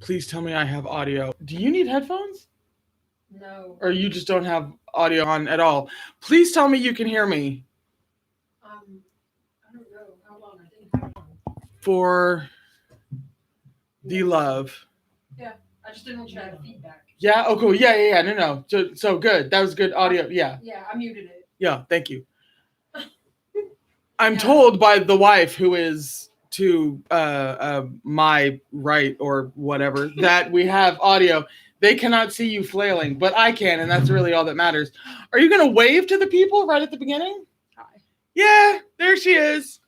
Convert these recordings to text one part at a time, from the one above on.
Please tell me I have audio. Do you need headphones? No. Or you just don't have audio on at all? Please tell me you can hear me. I don't know. How long? I didn't have one. For the love. Yeah. I just didn't want you to have feedback. Yeah. Oh, cool. Yeah. No. So good. That was good audio. Yeah. Yeah. I muted it. Yeah. Thank you. I'm told by the wife, who is to my right or whatever, that we have audio. They cannot see you flailing, but I can, and that's really all that matters. Are you going to wave to the people right at the beginning? Hi. Yeah, there she is.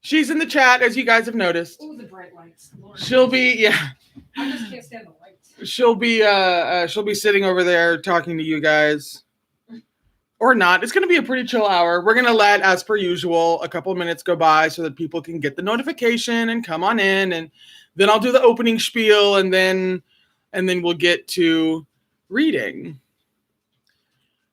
She's in the chat, as you guys have noticed. Oh, the bright lights. Lord. She'll be, yeah. I just can't stand the lights. She'll be sitting over there talking to you guys. Or not. It's going to be a pretty chill hour. We're going to let, as per usual, a couple minutes go by so that people can get the notification and come on in. And then I'll do the opening spiel, and then we'll get to reading.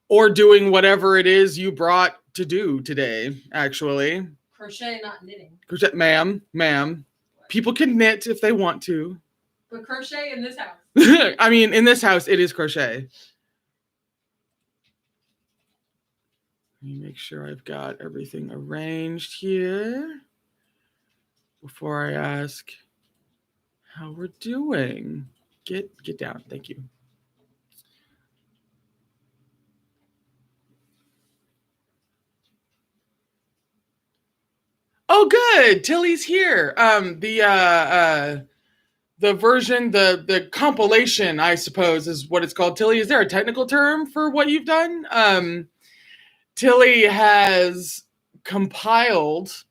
Or doing whatever it is you brought to do today, actually. Crochet, not knitting. Crochet, ma'am. People can knit if they want to. But crochet in this house. I mean, in this house, it is crochet. Let me make sure I've got everything arranged here before I ask how we're doing. Get down. Thank you. Oh, good. Tilly's here. The version, the compilation, I suppose, is what it's called. Tilly, is there a technical term for what you've done? Tilly has compiled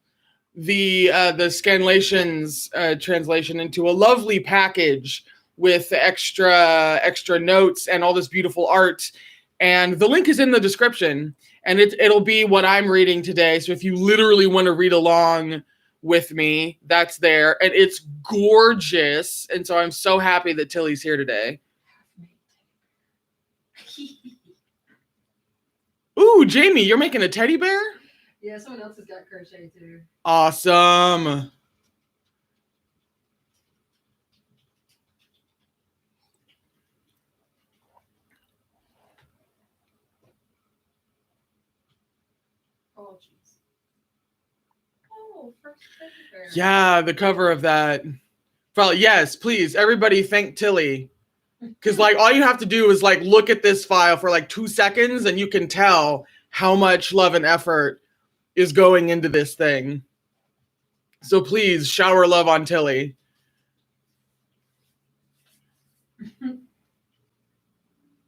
the Scanlation's translation into a lovely package with extra notes and all this beautiful art. And the link is in the description, and it'll be what I'm reading today. So if you literally want to read along with me, that's there, and it's gorgeous. And so I'm so happy that Tilly's here today. Ooh, Jamie, you're making a teddy bear? Yeah, someone else has got crochet too. Awesome. Oh, jeez. Oh, first teddy bear. Yeah, the cover of that. Well, yes, please, everybody thank Tilly. Because, like, all you have to do is, like, look at this file for, like, 2 seconds, and you can tell how much love and effort is going into this thing. So please, shower love on Tilly.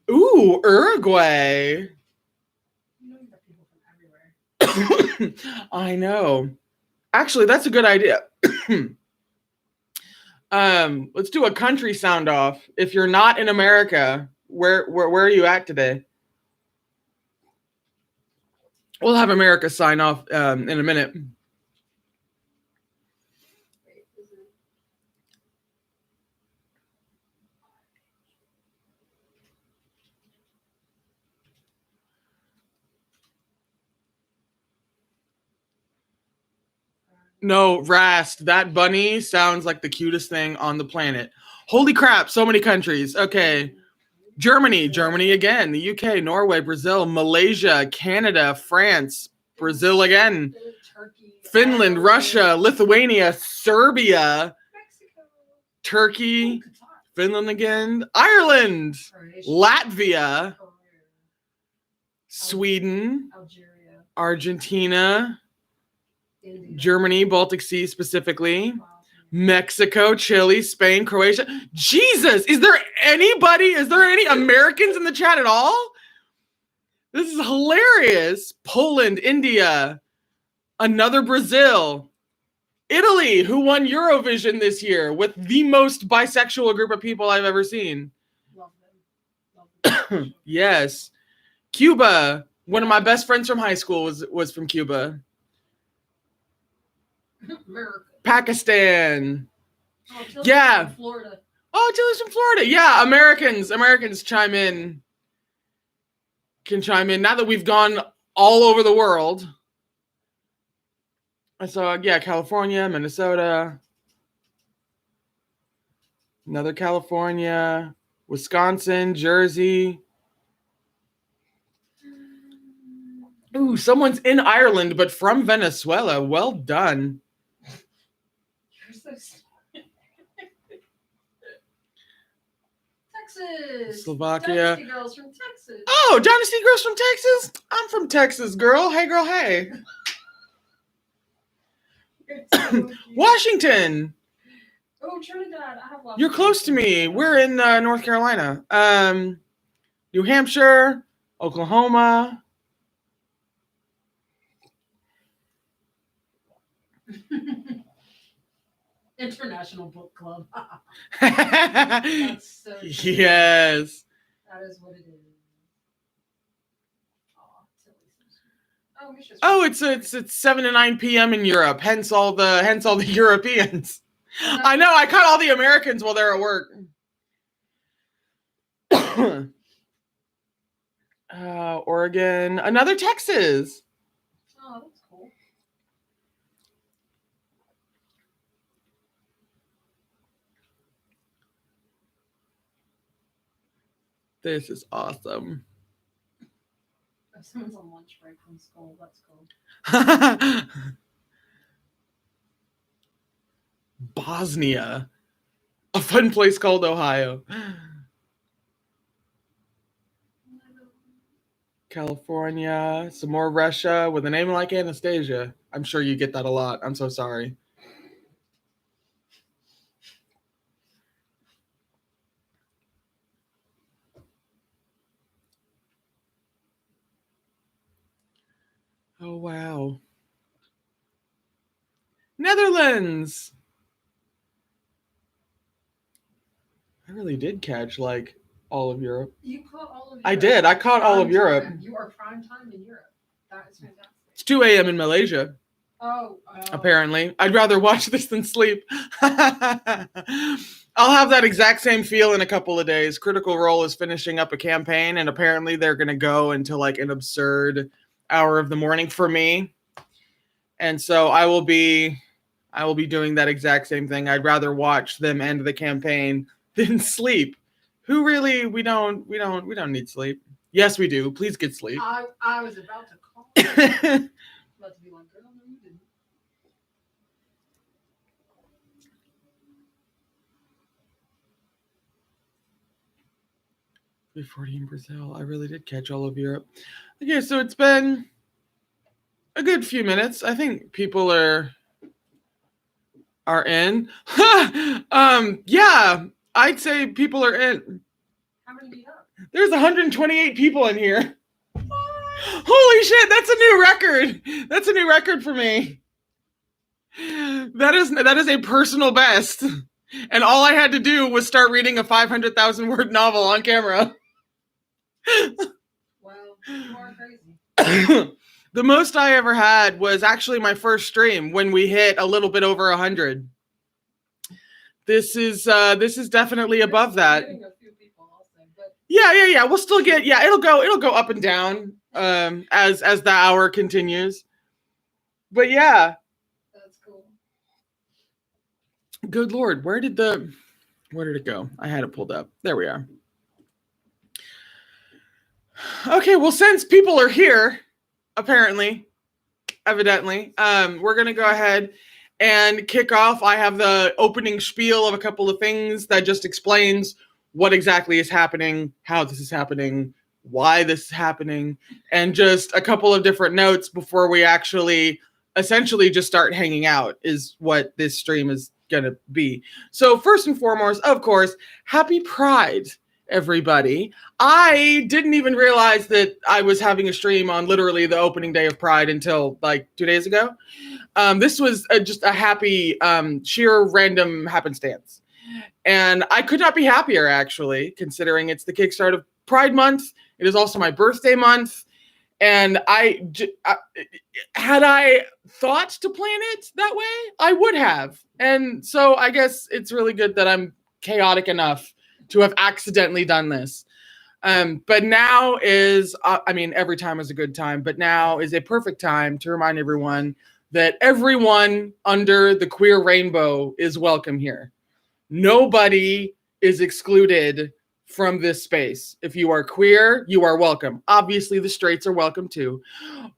Ooh, Uruguay. You know you got people from everywhere. I know. Actually, that's a good idea. Let's do a country sound off. If you're not in America, where are you at today? We'll have America sign off in a minute. No, Rast, that bunny sounds like the cutest thing on the planet. Holy crap, so many countries. Okay. Germany again, the UK, Norway, Brazil, Malaysia, Canada, France, Brazil again, Turkey, Finland, Ireland, Russia, Lithuania, Serbia, Mexico, Turkey, Finland again, Ireland, Croatia, Latvia, Peru, Sweden, Algeria, Argentina, India, Germany, Baltic Sea specifically, Mexico, Chile, Spain, Croatia. Jesus, is there any Americans in the chat at all? This is hilarious. Poland, India, another Brazil, Italy, who won Eurovision this year with the most bisexual group of people I've ever seen. Love them. Yes. Cuba, one of my best friends from high school was from Cuba. America. Pakistan. Oh, Tilly's Yeah. from Florida. Oh, Tilly's from Florida. Yeah, Americans chime in. Can chime in. Now that we've gone all over the world. I saw, yeah, California, Minnesota. Another California, Wisconsin, Jersey. Ooh, someone's in Ireland, but from Venezuela. Well done. You're so smart. Texas. Slovakia. Dynasty girls from Texas. Oh, Dynasty girls from Texas? I'm from Texas, girl. Hey, girl, hey. Washington. Oh, Trinidad. I have Washington. You're close to me. We're in North Carolina. New Hampshire, Oklahoma. International Book Club. That's so true. Yes. That is what it is. Oh, it's 7 to 9 p.m. in Europe. Hence all the Europeans. I know. I caught all the Americans while they're at work. Oregon, another Texas. Oh, that's cool. This is awesome. If someone's on lunch break from school, that's cool. Bosnia, a fun place called Ohio. California, some more Russia with a name like Anastasia. I'm sure you get that a lot. I'm so sorry. Oh, wow. Netherlands. I really did catch like all of Europe. You caught all of Europe. I did. I caught all of Europe. You are prime time in Europe. That is fantastic. It's 2 a.m. in Malaysia. Oh. Apparently. I'd rather watch this than sleep. I'll have that exact same feel in a couple of days. Critical Role is finishing up a campaign, and apparently they're going to go until like an absurd hour of the morning for me. And so I will be doing that exact same thing. I'd rather watch them end the campaign than sleep. Who really? We don't need sleep. Yes, we do. Please get sleep. I was about to call. About to be like, girl, no, you didn't. 40 in Brazil. I really did catch all of Europe. Okay, so it's been a good few minutes. I think people are in. Yeah, I'd say people are in. How many do you have? There's 128 people in here. Holy shit, that's a new record. That's a new record for me. That is a personal best. And all I had to do was start reading a 500,000 word novel on camera. Well, you are crazy. The most I ever had was actually my first stream when we hit a little bit over 100. This is definitely above that. Yeah. We'll still get, it'll go up and down as the hour continues. But yeah. That's cool. Good Lord, where did it go? I had it pulled up. There we are. Okay, well, since people are here, evidently, we're going to go ahead and kick off. I have the opening spiel of a couple of things that just explains what exactly is happening, how this is happening, why this is happening, and just a couple of different notes before we actually essentially just start hanging out is what this stream is going to be. So first and foremost, of course, happy Pride, everybody. I didn't even realize that I was having a stream on literally the opening day of Pride until like 2 days ago. This was just a happy, sheer random happenstance. And I could not be happier, actually, considering it's the kickstart of Pride Month. It is also my birthday month. And had I thought to plan it that way, I would have. And so I guess it's really good that I'm chaotic enough to have accidentally done this. But now is, every time is a good time, but now is a perfect time to remind everyone that everyone under the queer rainbow is welcome here. Nobody is excluded from this space. If you are queer, you are welcome. Obviously, the straights are welcome too.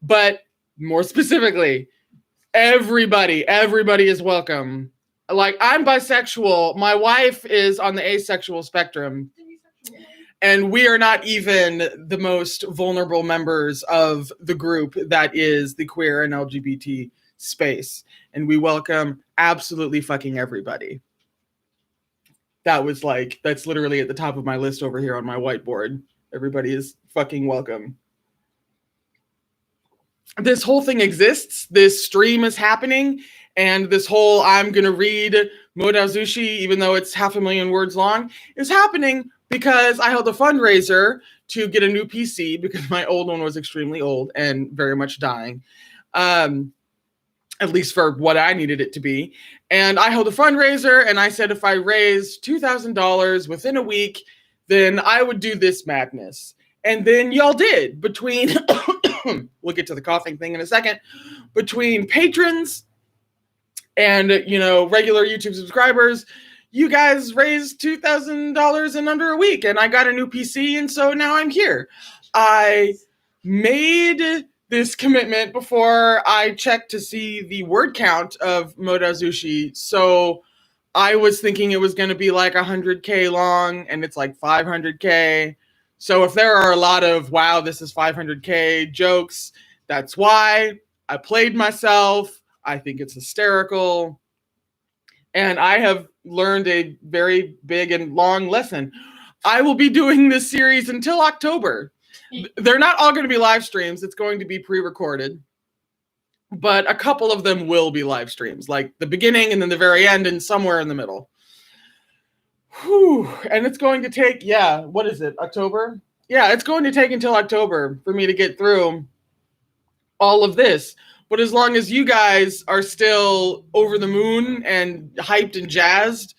But more specifically, everybody is welcome. Like, I'm bisexual. My wife is on the asexual spectrum. And we are not even the most vulnerable members of the group that is the queer and LGBT space. And we welcome absolutely fucking everybody. That's literally at the top of my list over here on my whiteboard. Everybody is fucking welcome. This whole thing exists. This stream is happening. And this whole I'm going to read Modazushi, even though it's 500,000 words long, is happening because I held a fundraiser to get a new PC because my old one was extremely old and very much dying, at least for what I needed it to be. And I held a fundraiser, and I said if I raised $2,000 within a week, then I would do this madness. And then y'all did. Between, we'll get to the coughing thing in a second, between patrons and, regular YouTube subscribers, you guys raised $2,000 in under a week, and I got a new PC, and so now I'm here. I made this commitment before I checked to see the word count of Modazushi, so I was thinking it was going to be like 100K long, and it's like 500K. So if there are a lot of, wow, this is 500K jokes, that's why. I played myself. I think it's hysterical. And I have learned a very big and long lesson. I will be doing this series until October. They're not all going to be live streams. It's going to be pre-recorded. But a couple of them will be live streams, like the beginning and then the very end and somewhere in the middle. Whew. And it's going to take, what is it, October? Yeah, it's going to take until October for me to get through all of this. But as long as you guys are still over the moon and hyped and jazzed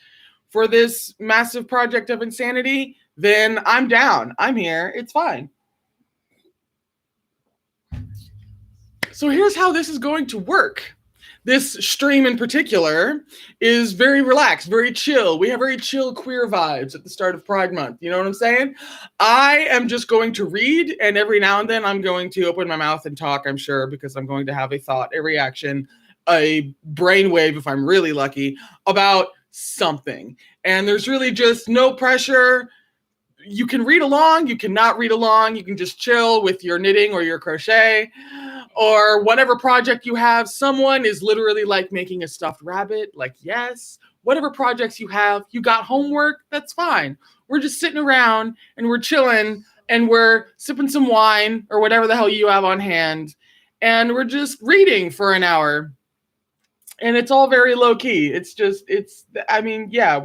for this massive project of insanity, then I'm down. I'm here. It's fine. So here's how this is going to work. This stream in particular is very relaxed, very chill. We have very chill queer vibes at the start of Pride Month. You know what I'm saying? I am just going to read, and every now and then I'm going to open my mouth and talk, I'm sure, because I'm going to have a thought, a reaction, a brainwave, if I'm really lucky, about something. And there's really just no pressure. You can read along, you cannot read along, you can just chill with your knitting or your crochet or whatever project you have. Someone is literally like making a stuffed rabbit, like, yes. Whatever projects you have, you got homework, that's fine. We're just sitting around and we're chilling and we're sipping some wine or whatever the hell you have on hand, and we're just reading for an hour. And it's all very low key. We're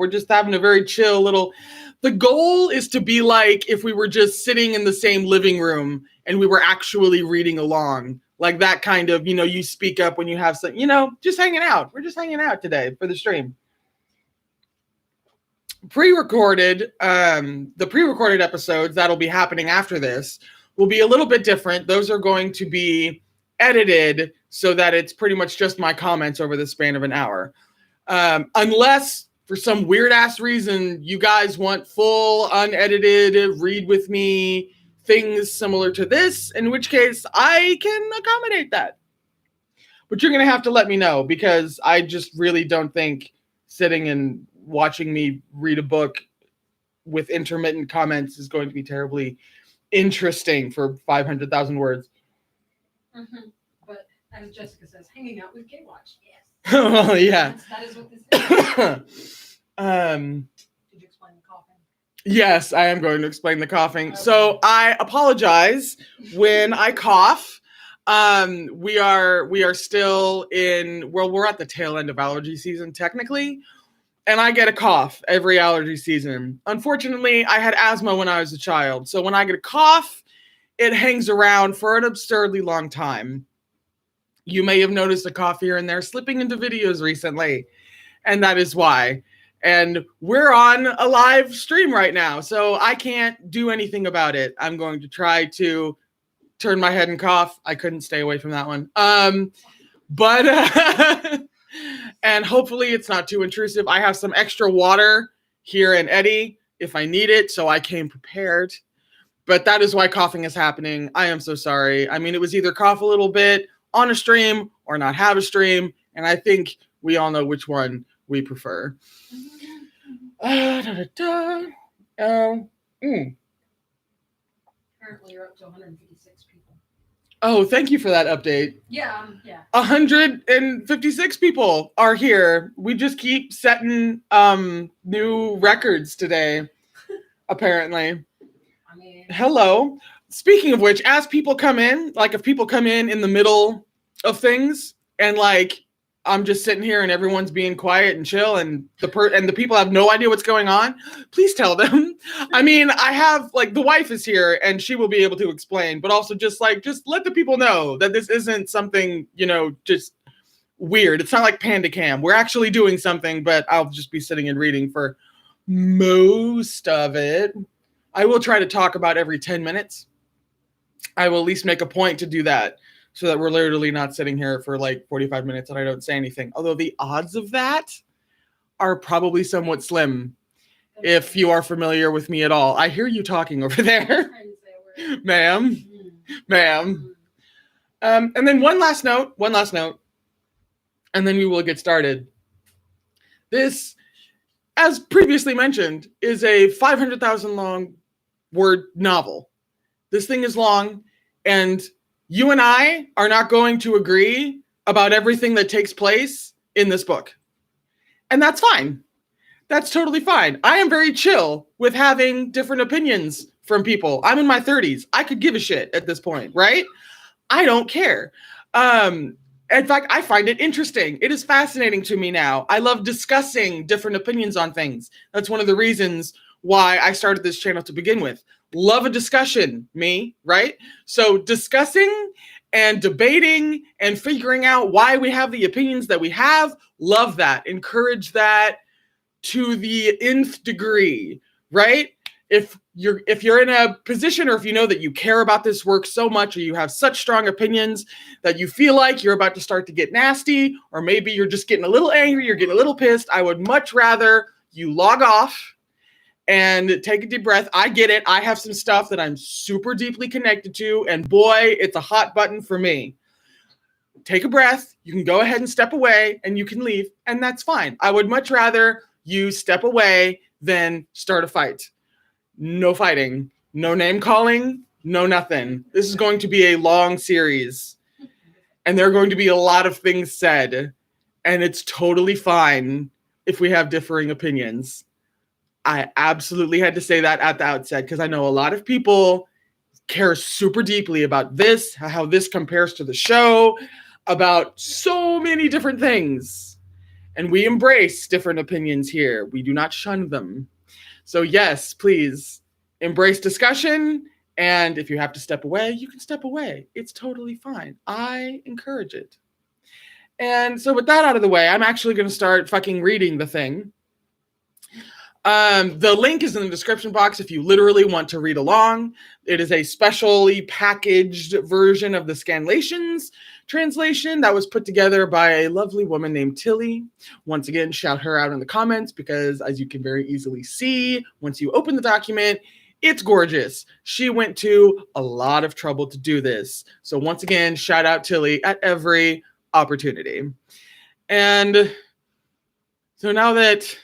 just having a very chill little. The goal is to be like if we were just sitting in the same living room and we were actually reading along. Like that kind of, you speak up when you have some, just hanging out. We're just hanging out today for the stream. Pre-recorded, the pre-recorded episodes that'll be happening after this will be a little bit different. Those are going to be edited so that it's pretty much just my comments over the span of an hour. Unless for some weird ass reason you guys want full unedited read with me things similar to this, in which case I can accommodate that. But you're going to have to let me know, because I just really don't think sitting and watching me read a book with intermittent comments is going to be terribly interesting for 500,000 words. Mm-hmm. But as Jessica says, hanging out with Gaywatch. Yes. Well, yeah. That is what this is. Did you explain the coughing? Yes, I am going to explain the coughing. Okay. So I apologize when I cough. We are still we're at the tail end of allergy season technically, and I get a cough every allergy season. Unfortunately, I had asthma when I was a child, so when I get a cough, it hangs around for an absurdly long time. You may have noticed a cough here and there slipping into videos recently, and that is why. And we're on a live stream right now, so I can't do anything about it. I'm going to try to turn my head and cough. I couldn't stay away from that one. And hopefully it's not too intrusive. I have some extra water here and Eddie if I need it, so I came prepared. But that is why coughing is happening. I am so sorry. I mean, it was either cough a little bit on a stream or not have a stream, and I think we all know which one we prefer. Currently, you're up to 156 people. Oh, thank you for that update. Yeah. 156 people are here. We just keep setting new records today, apparently. I mean, hello. Speaking of which, as people come in, like if people come in the middle of things and like I'm just sitting here and everyone's being quiet and chill and the people have no idea what's going on, please tell them. I mean, I have like the wife is here and she will be able to explain, but also just let the people know that this isn't something, just weird. It's not like Panda Cam. We're actually doing something, but I'll just be sitting and reading for most of it. I will try to talk about every 10 minutes. I will at least make a point to do that so that we're literally not sitting here for like 45 minutes and I don't say anything. Although the odds of that are probably somewhat slim if you are familiar with me at all. I hear you talking over there. Ma'am. And then one last note, and then we will get started. This, as previously mentioned, is a 500,000 long word novel. This thing is long, and you and I are not going to agree about everything that takes place in this book. And that's fine. That's totally fine. I am very chill with having different opinions from people. I'm in my 30s. I could give a shit at this point, right? I don't care. In fact, I find it interesting. It is fascinating to me now. I love discussing different opinions on things. That's one of the reasons why I started this channel to begin with. Love a discussion, me, right? So discussing and debating and figuring out why we have the opinions that we have, love that. Encourage that to the nth degree, right? If you're in a position or if you know that you care about this work so much or you have such strong opinions that you feel like you're about to start to get nasty, or maybe you're just getting a little angry, you're getting a little pissed, I would much rather you log off and take a deep breath. I get it. I have some stuff that I'm super deeply connected to, and boy, it's a hot button for me. Take a breath. You can go ahead and step away and you can leave, and that's fine. I would much rather you step away than start a fight. No fighting, no name calling, no nothing. This is going to be a long series, and there are going to be a lot of things said, and it's totally fine if we have differing opinions. I absolutely had to say that at the outset because I know a lot of people care super deeply about this, how this compares to the show, about so many different things. And we embrace different opinions here. We do not shun them. So yes, please embrace discussion. And if you have to step away, you can step away. It's totally fine. I encourage it. And so with that out of the way, I'm actually going to start fucking reading the thing. The link is in the description box if you literally want to read along. It is a specially packaged version of the Scanlations translation that was put together by a lovely woman named Tilly. Once again, shout her out in the comments because, as you can very easily see, once you open the document, it's gorgeous. She went to a lot of trouble to do this. So once again, shout out Tilly at every opportunity. And so now that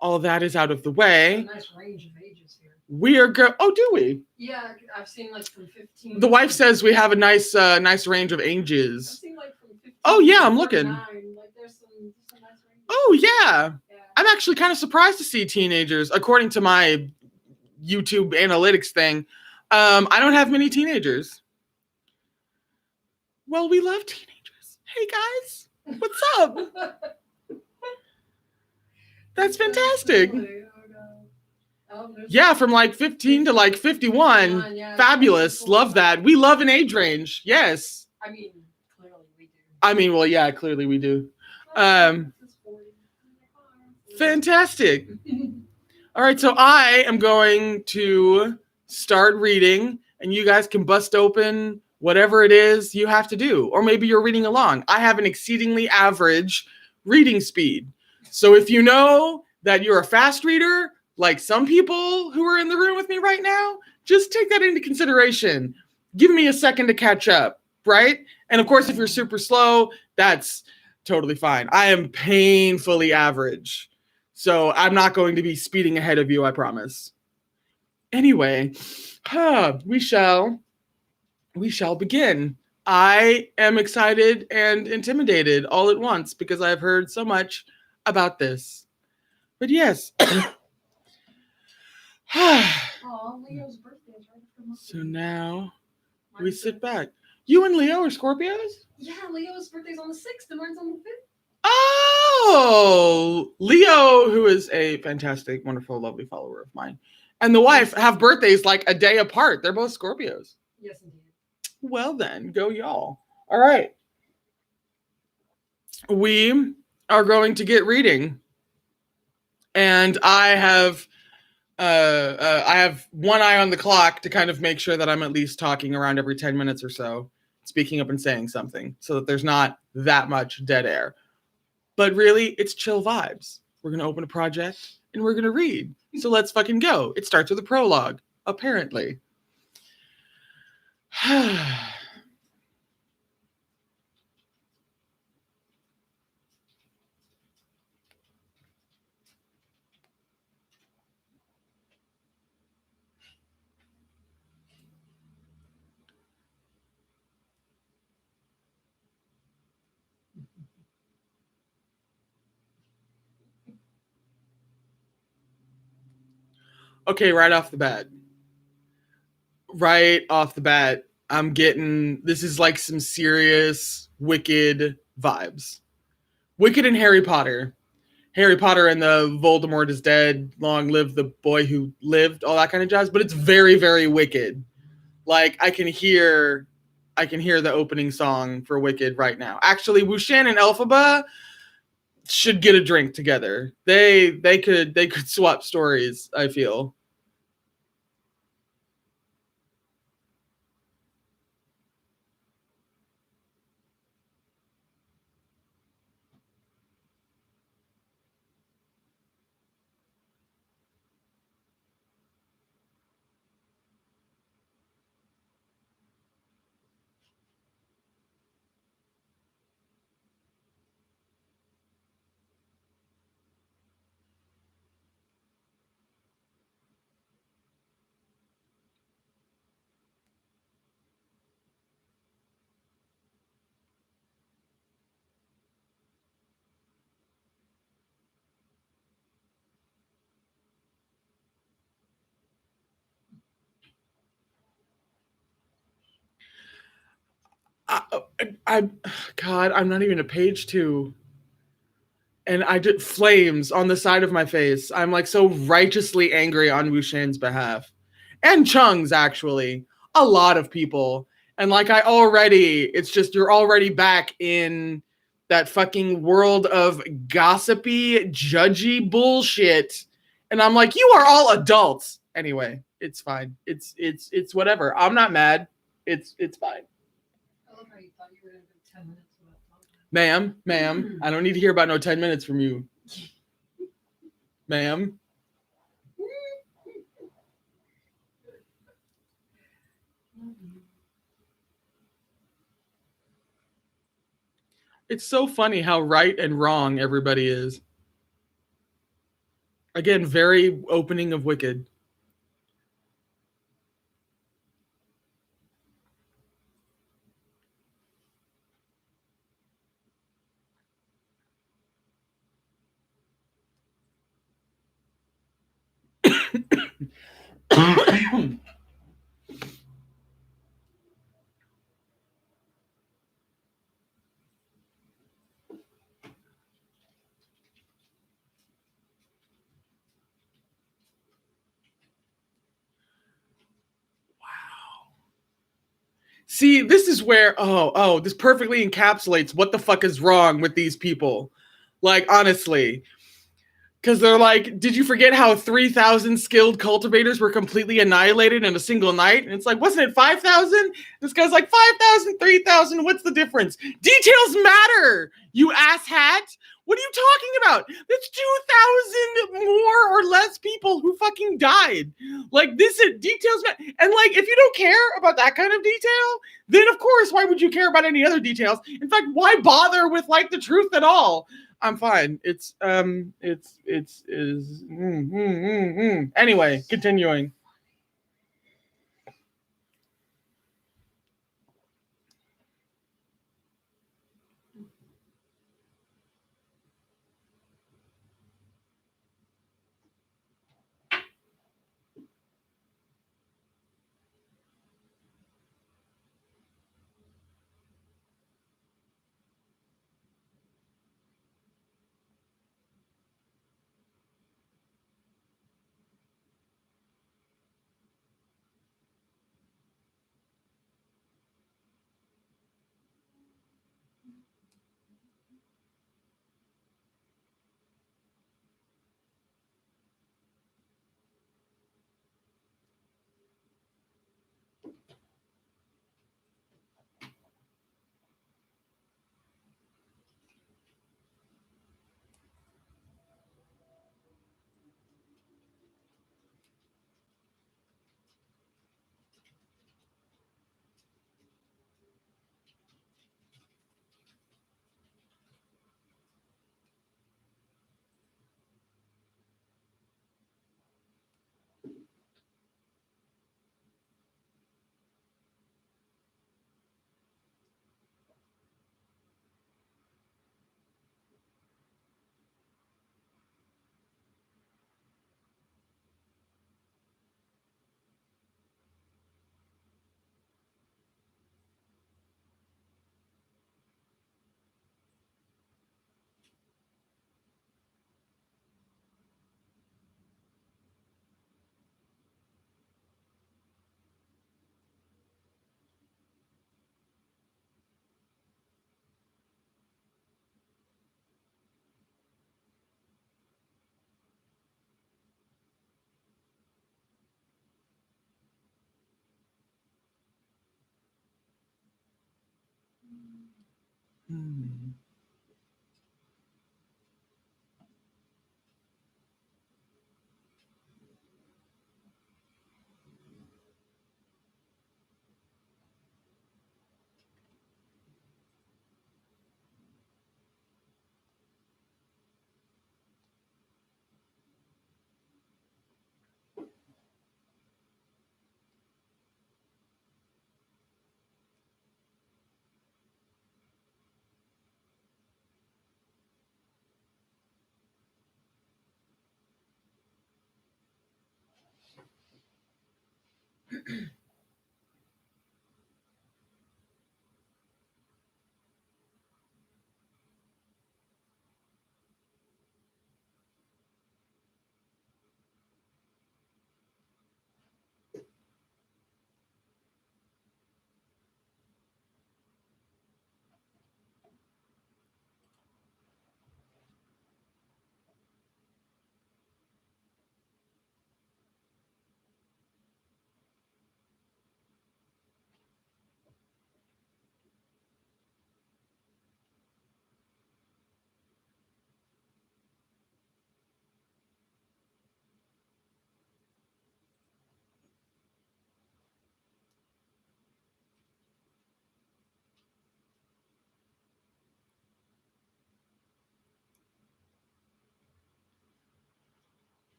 all of that is out of the way. Nice range of ages here. We are oh, do we? Yeah, I've seen like from 15. The wife says we have a nice range of ages. I've seen like from 15. Oh yeah, I'm looking. Like there's some nice range. Oh yeah. I'm actually kind of surprised to see teenagers, according to my YouTube analytics thing. I don't have many teenagers. Well, we love teenagers. Hey guys, what's up? That's fantastic. Yeah, from like 15 to like 51. Yeah, fabulous. Love that. We love an age range. Yes. I mean, clearly we do. I mean, well, yeah, clearly we do. Fantastic. All right, so I am going to start reading, and you guys can bust open whatever it is you have to do. Or maybe you're reading along. I have an exceedingly average reading speed. So if you know that you're a fast reader, like some people who are in the room with me right now, just take that into consideration. Give me a second to catch up, right? And of course, if you're super slow, that's totally fine. I am painfully average, so I'm not going to be speeding ahead of you, I promise. Anyway, we shall begin. I am excited and intimidated all at once because I've heard so much about this. But yes. Oh, Leo's birthday is right after mine. So now we Mine's sit the- back. You and Leo are Scorpios? Yeah, Leo's birthday's on the 6th and mine's on the 5th. Oh, Leo, who is a fantastic, wonderful, lovely follower of mine, and the wife have birthdays like a day apart. They're both Scorpios. Yes, indeed. Well then, go y'all. All right. We are going to get reading. And I have one eye on the clock to kind of make sure that I'm at least talking around every 10 minutes or so, speaking up and saying something so that there's not that much dead air. But really, it's chill vibes. We're going to open a project and we're going to read. So let's fucking go. It starts with a prologue, apparently. Okay, right off the bat, I'm getting, this is like some serious Wicked vibes. Wicked and Harry Potter. Harry Potter and the Voldemort is dead, long live the boy who lived, all that kind of jazz. But it's very, very Wicked. Like I can hear the opening song for Wicked right now. Actually, Wushan and Elphaba should get a drink together. They could swap stories, I feel. God, I'm not even a page two. And I did flames on the side of my face. I'm like so righteously angry on Wushan's behalf. And Chung's, actually. A lot of people. And like it's just, you're already back in that fucking world of gossipy, judgy bullshit. And I'm like, you are all adults. Anyway, it's fine. It's whatever. I'm not mad. It's fine. I love how you thought you were going to do 10 minutes without talking. Ma'am, I don't need to hear about no 10 minutes from you. Ma'am. It's so funny how right and wrong everybody is. Again, very opening of Wicked. See, this is where, this perfectly encapsulates what the fuck is wrong with these people. Like, honestly. Because they're like, did you forget how 3,000 skilled cultivators were completely annihilated in a single night? And it's like, wasn't it 5,000? This guy's like, 5,000, 3,000, what's the difference? Details matter, you asshat. What are you talking about? That's 2,000 more or less people who fucking died. Like, this is details. And, like, if you don't care about that kind of detail, then, of course, why would you care about any other details? In fact, why bother with, like, the truth at all? I'm fine. Anyway, continuing.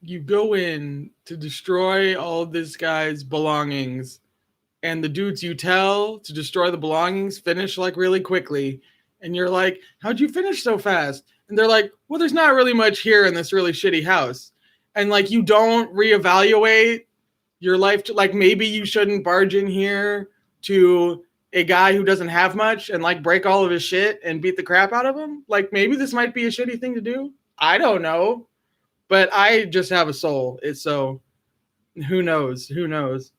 You go in to destroy all this guy's belongings, and the dudes you tell to destroy the belongings finish like really quickly, and you're like, how'd you finish so fast? And they're like, well, there's not really much here in this really shitty house. And like, you don't reevaluate your life to, like, maybe you shouldn't barge in here to a guy who doesn't have much and like break all of his shit and beat the crap out of him. Like, maybe this might be a shitty thing to do. I don't know, but I just have a soul. It's so, who knows? Who knows?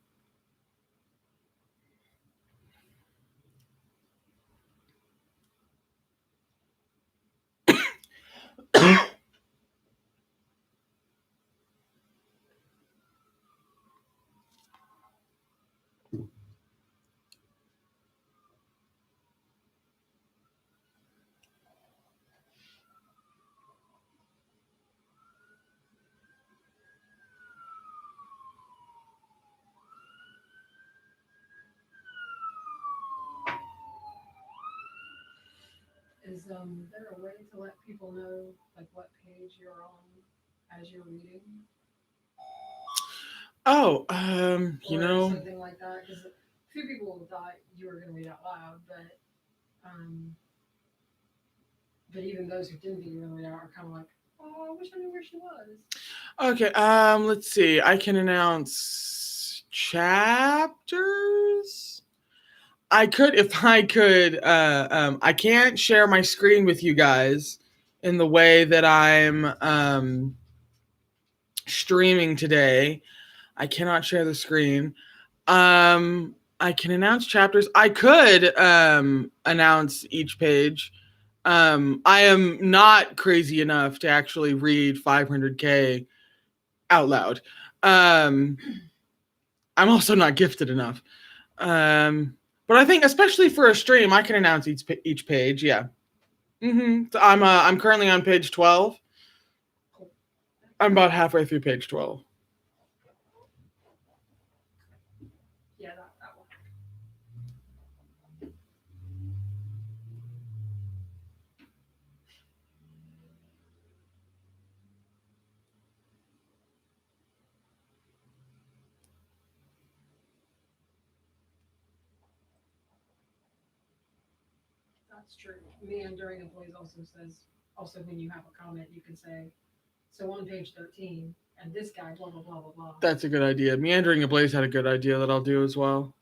Is there a way to let people know like what page you're on as you're reading? Oh, Or something like that? Because a few people thought you were going to read out loud, um, but even those who didn't think you were going to read out are kind of like, oh, I wish I knew where she was. Okay, let's see. I can announce chapters. I could, if I could. I can't share my screen with you guys in the way that I'm streaming today. I cannot share the screen. I can announce chapters. I could announce each page. I am not crazy enough to actually read 500K out loud. I'm also not gifted enough. But I think, especially for a stream, I can announce each page. Yeah. So I'm currently on page 12. I'm about halfway through page 12. Yeah, that one. That's true. Meandering employees also when you have a comment, you can say, so on page 13, and this guy, blah, blah, blah, blah, blah. That's a good idea. Meandering Ablaze had a good idea that I'll do as well.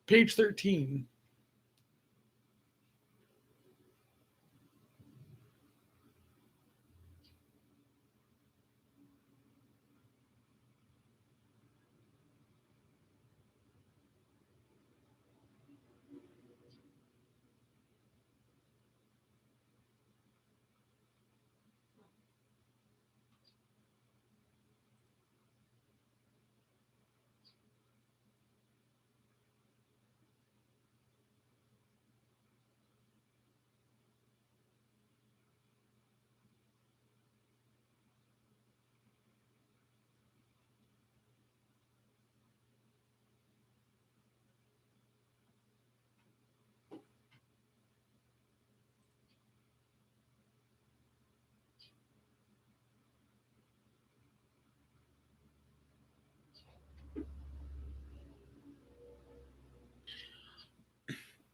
Page 13.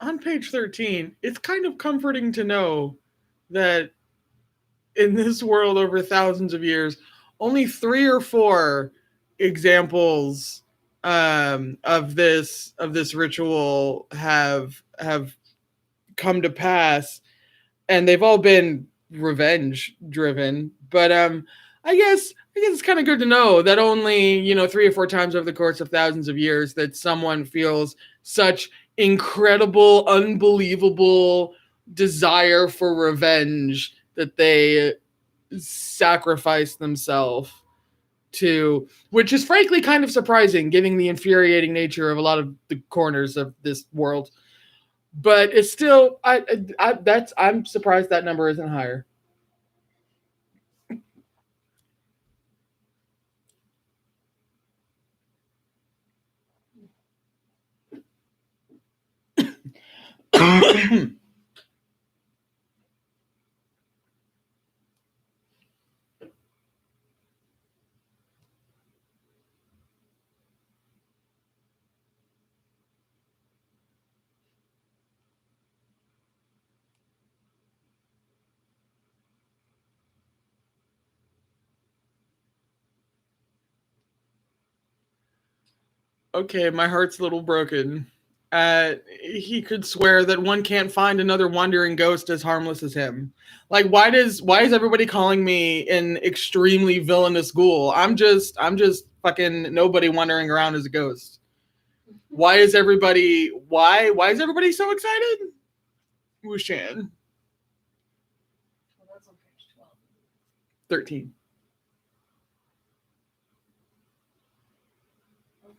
On page 13, it's kind of comforting to know that in this world over thousands of years, only 3 or 4 examples of this ritual have come to pass, and they've all been revenge driven. But I guess it's kind of good to know that only 3 or 4 times over the course of thousands of years that someone feels such incredible, unbelievable desire for revenge that they sacrifice themselves to, which is frankly kind of surprising given the infuriating nature of a lot of the corners of this world. But it's still, I'm surprised that number isn't higher. Okay, my heart's a little broken. He could swear that one can't find another wandering ghost as harmless as him. Like, why is everybody calling me an extremely villainous ghoul? I'm just fucking nobody wandering around as a ghost. Why is everybody so excited? Wushan. Well, that's on page 12. 13. Okay.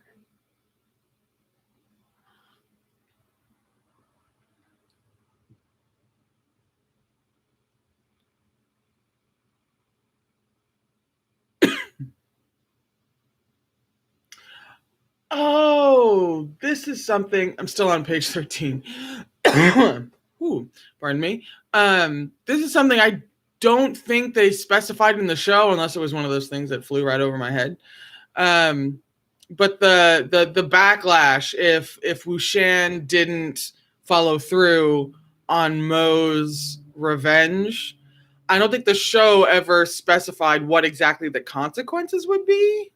Oh, this is something. I'm still on page 13. Ooh, pardon me. This is something I don't think they specified in the show, unless it was one of those things that flew right over my head. But the backlash if Wushan didn't follow through on Mo's revenge, I don't think the show ever specified what exactly the consequences would be.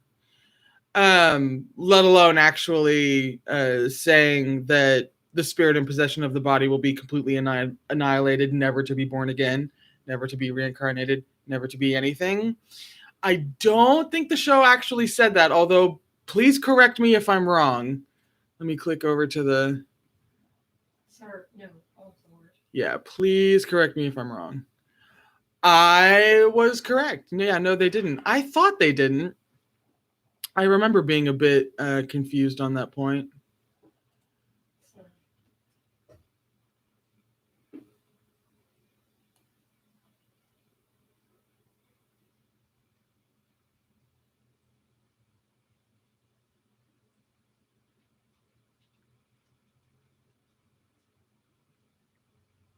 Let alone actually saying that the spirit in possession of the body will be completely annihilated, never to be born again, never to be reincarnated, never to be anything. I don't think the show actually said that, although please correct me if I'm wrong. Let me click over to the. Sir, no, all the word. Yeah, please correct me if I'm wrong. I was correct. Yeah, no, they didn't. I thought they didn't. I remember being a bit confused on that point. So,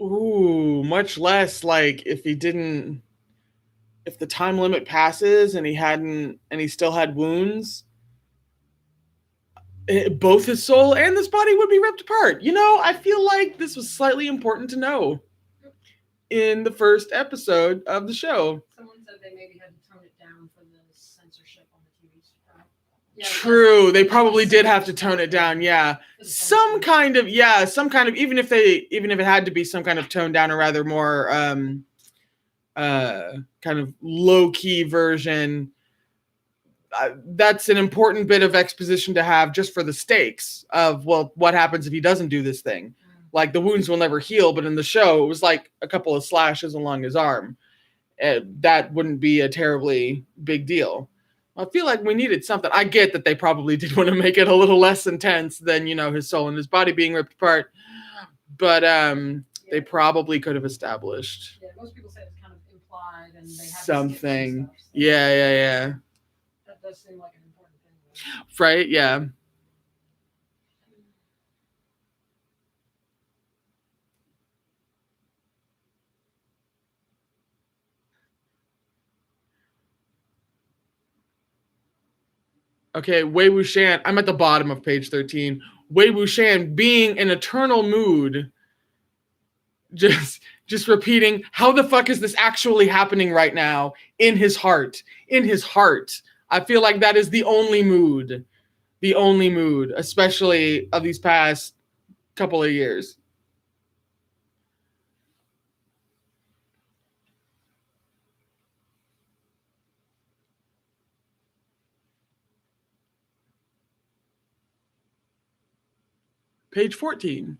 Ooh, much less like if he didn't, if the time limit passes and he still had wounds, both his soul and this body would be ripped apart. You know, I feel like this was slightly important to know in the first episode of the show. someone said they maybe had to tone it down for the censorship on the TV show. Yeah, True, they probably did have to tone it down. Yeah, some kind of even if it had to be some kind of toned down or rather more kind of low key version. That's an important bit of exposition to have just for the stakes of, well, what happens if he doesn't do this thing? Like, the wounds will never heal, but in the show it was like a couple of slashes along his arm. That wouldn't be a terribly big deal. I feel like we needed something. I get that they probably did want to make it a little less intense than, his soul and his body being ripped apart, but they probably could have established most people say it's kind of implied and they have something. Stuff, so Yeah. That does seem like an important thing. Right? Yeah. Okay, Wei Wuxian. I'm at the bottom of page 13. Wei Wuxian being in eternal mood, just repeating, how the fuck is this actually happening right now in his heart? In his heart. I feel like that is the only mood, especially of these past couple of years. Page 14.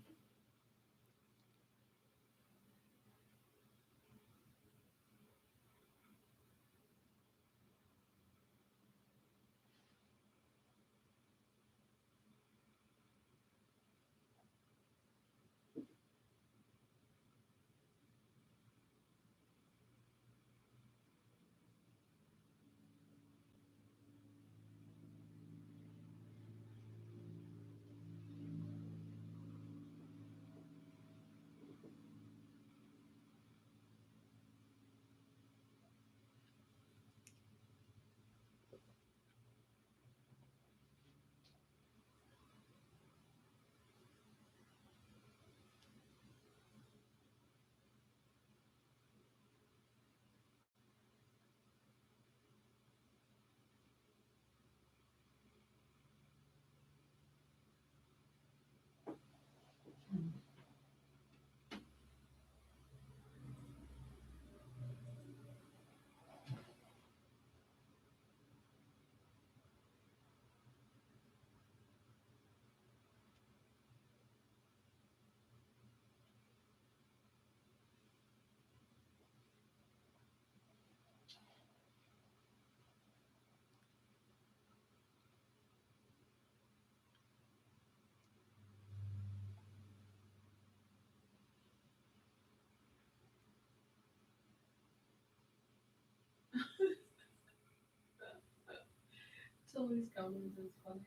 these comments is funny.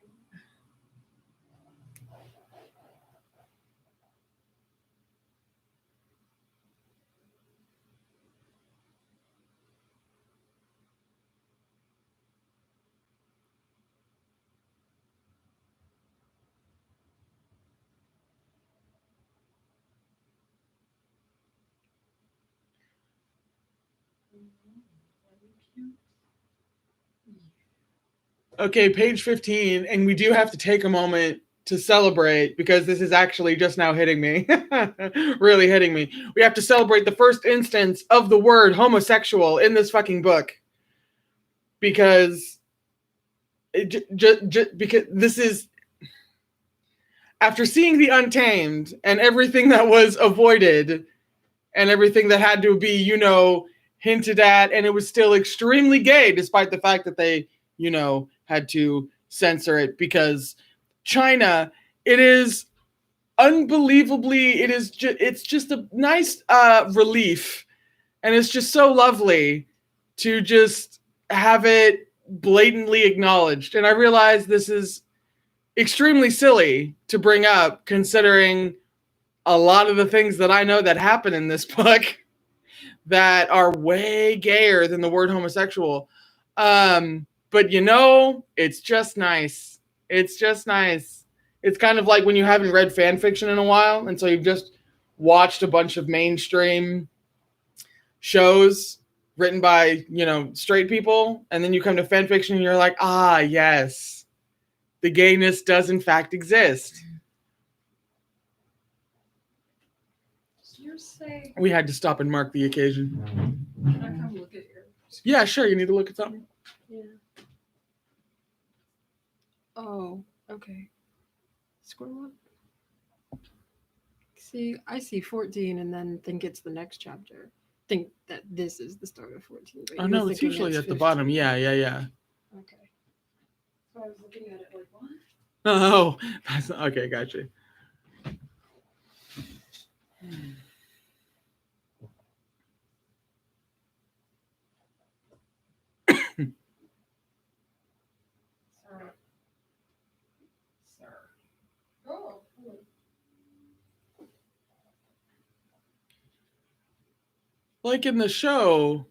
Okay, page 15, and we do have to take a moment to celebrate because this is actually just now hitting me. Really hitting me. We have to celebrate the first instance of the word homosexual in this fucking book. Because because this is after seeing The Untamed and everything that was avoided and everything that had to be, hinted at, and it was still extremely gay despite the fact that they, had to censor it because China, it is unbelievably, it's just a nice relief, and it's just so lovely to just have it blatantly acknowledged. And I realize this is extremely silly to bring up considering a lot of the things that I know that happen in this book that are way gayer than the word homosexual. But it's just nice. It's just nice. It's kind of like when you haven't read fan fiction in a while, and so you've just watched a bunch of mainstream shows written by, straight people, and then you come to fan fiction and you're like, ah, yes, the gayness does in fact exist. We had to stop and mark the occasion. Can I come look at yours? Yeah, sure. You need to look at something? Yeah. Oh, okay. Scroll up. See, I see 14 and then think it's the next chapter. Think that this is the start of 14. Oh, no, it's usually at the bottom. Yeah. Okay. So I was looking at it like, what? Oh, that's okay. Gotcha. Sir. Oh. Like in the show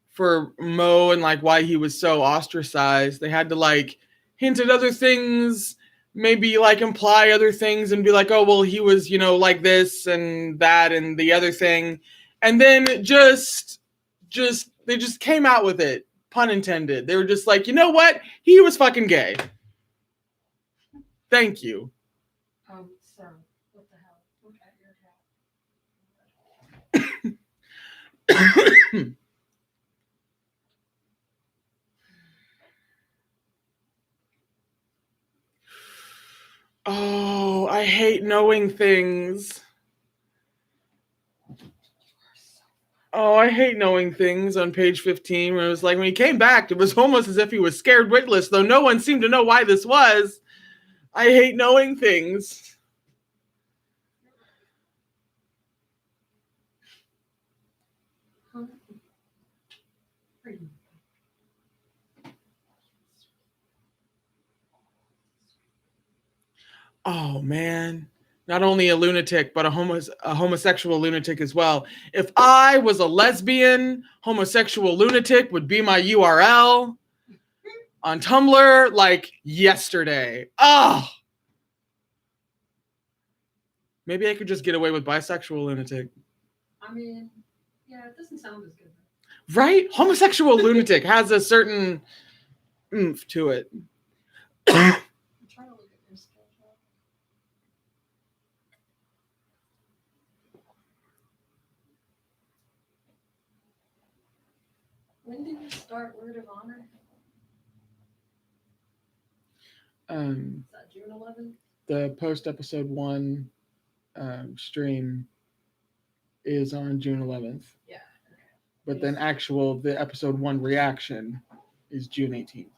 for Mo and like why he was so ostracized, they had to like hint at other things, maybe like imply other things and be like, oh, well, he was, like this and that and the other thing. And then they just came out with it, pun intended. They were just like, you know what? He was fucking gay. Thank you. Sir, what the hell? Look at your hat. Oh, I hate knowing things. Oh, I hate knowing things on page 15 where it was like when he came back, it was almost as if he was scared witless, though no one seemed to know why this was. I hate knowing things. Oh, man. Not only a lunatic, but a homosexual lunatic as well. If I was a lesbian, homosexual lunatic would be my URL on Tumblr like yesterday. Oh! Maybe I could just get away with bisexual lunatic. I mean, yeah, it doesn't sound as good. Right? Homosexual lunatic has a certain oomph to it. I'm trying to look at your schedule. When did you start Word of Honor? Is that June 11th? The post episode 1 stream is on June 11th. Yeah. But then the episode 1 reaction is June 18th.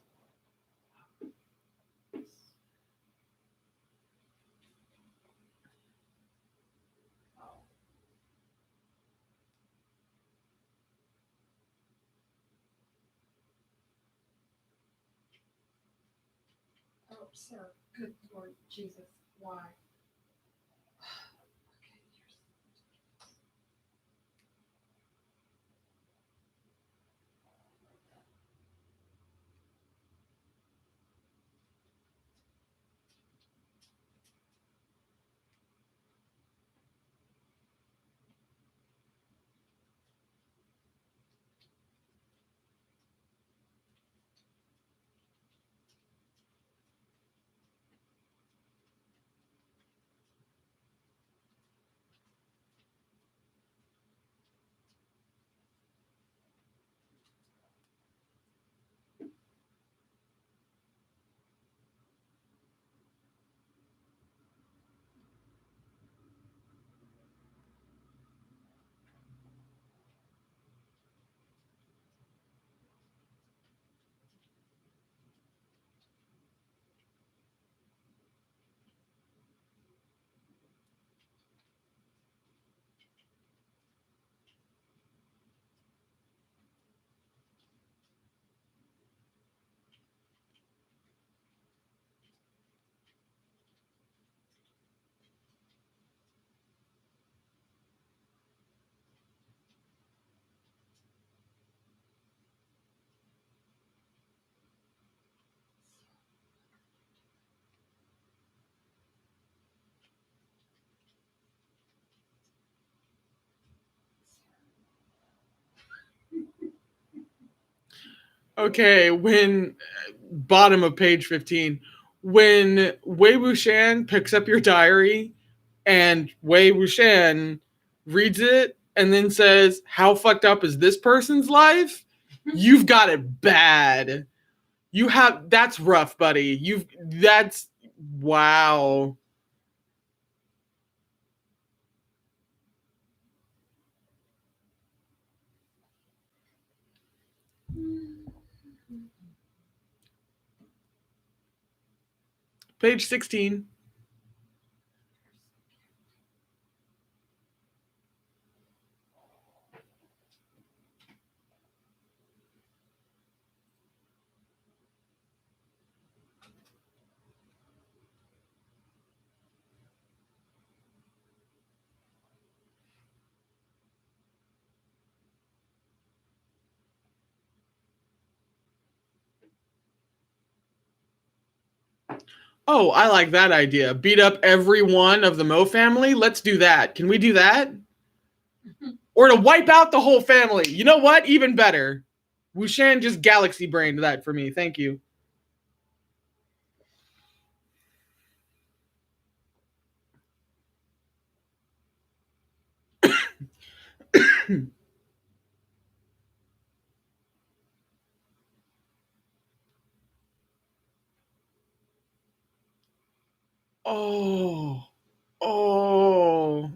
sir. Good Lord Jesus. Why? Okay, when bottom of page 15, when Wei Wuxian picks up your diary and Wei Wuxian reads it and then says, "How fucked up is this person's life?" You've got it bad. That's rough, buddy. That's wow. Page 16. Oh, I like that idea. Beat up every one of the Mo family. Let's do that. Can we do that? Or to wipe out the whole family. You know what? Even better. Wuxian just galaxy brained that for me. Thank you. Oh. Oh.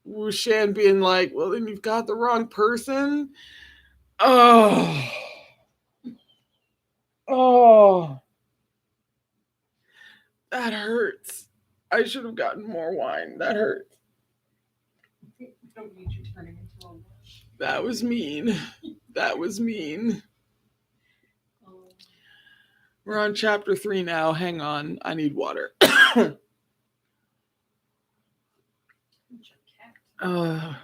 Wuxian being like, well, then you've got the wrong person. Oh. Oh. That hurts. I should have gotten more wine. That hurts. Don't need you turning into a witch. That was mean. That was mean. We're on chapter 3 now. Hang on. I need water. uh,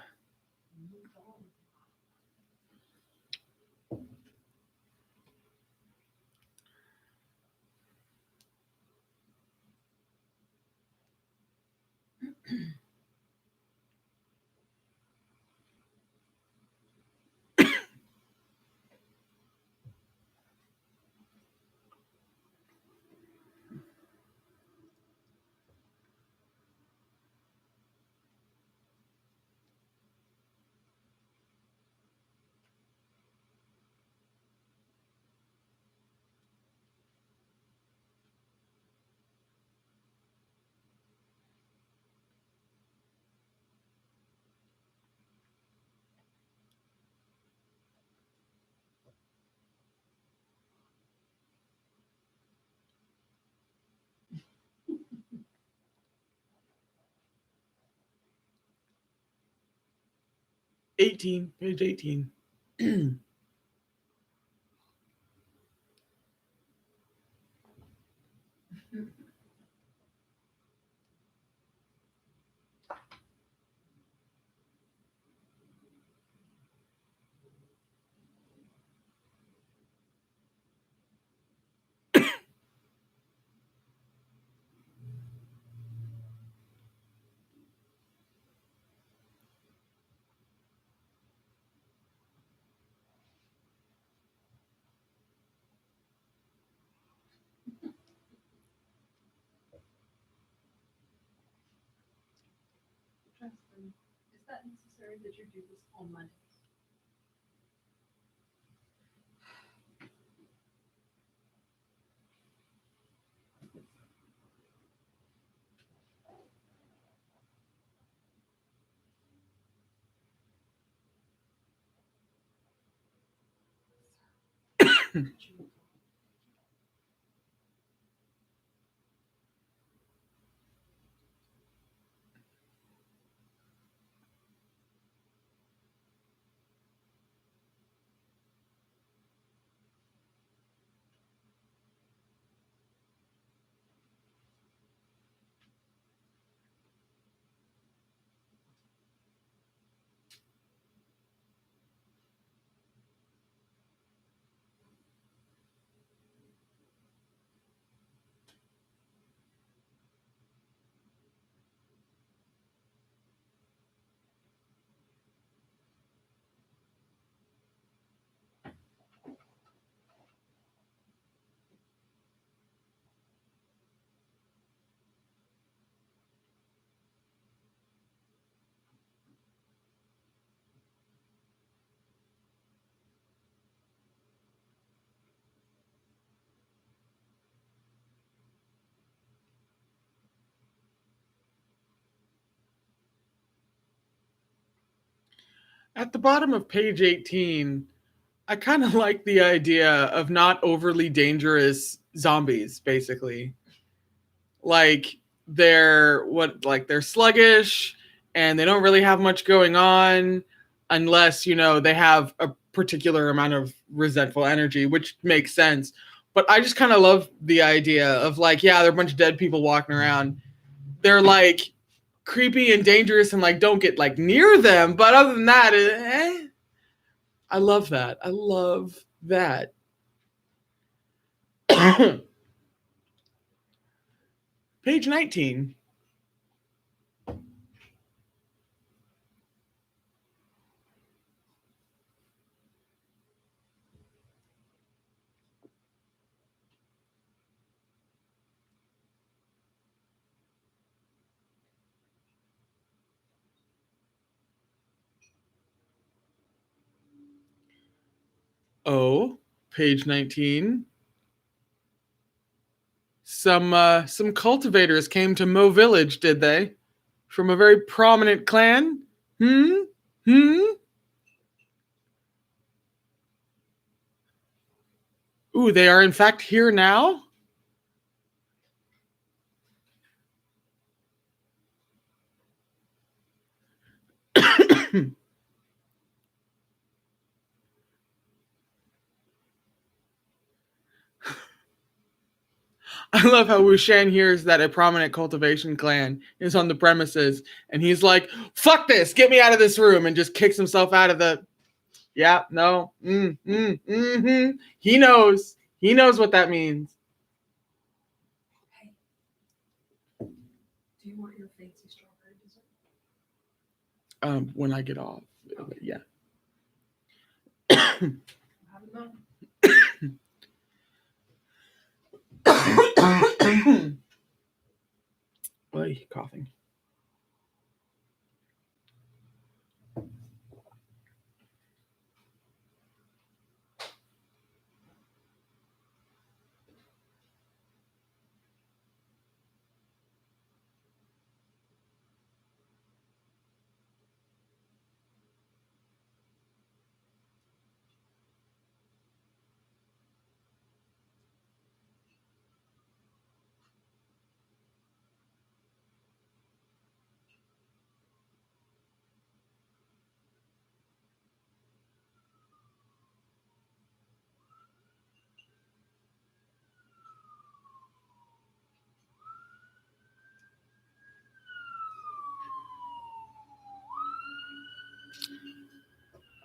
18. Page 18. Justin, is that necessary that you do this on Mondays? At the bottom of page 18, I kind of like the idea of not overly dangerous zombies, basically. Like they're sluggish and they don't really have much going on unless, they have a particular amount of resentful energy, which makes sense. But I just kind of love the idea of like, yeah, there are a bunch of dead people walking around. They're like creepy and dangerous and like don't get like near them, but other than that, I love that. I love that. Page 19. Oh, page 19. Some cultivators came to Mo Village, did they? From a very prominent clan? Hmm? Hmm? Ooh, they are in fact here now? I love how Wushan hears that a prominent cultivation clan is on the premises, and he's like, fuck this, get me out of this room, and just kicks himself out of the. Yeah, no. Mm-hmm. He knows. He knows what that means. Hey, do you want your fancy strawberry dessert? When I get off. Okay. Yeah. Have it done. Oy, coughing.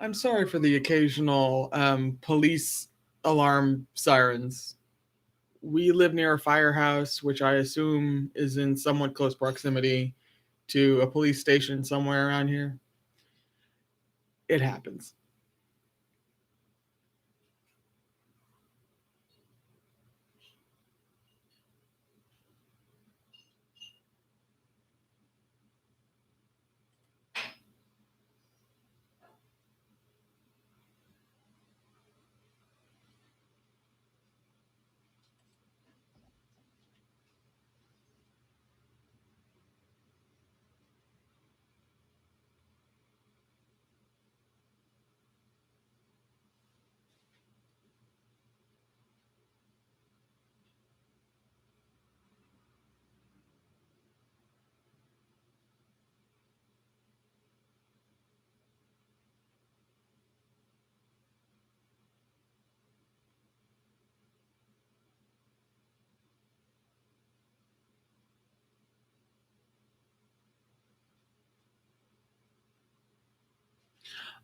I'm sorry for the occasional police alarm sirens. We live near a firehouse, which I assume is in somewhat close proximity to a police station somewhere around here. It happens.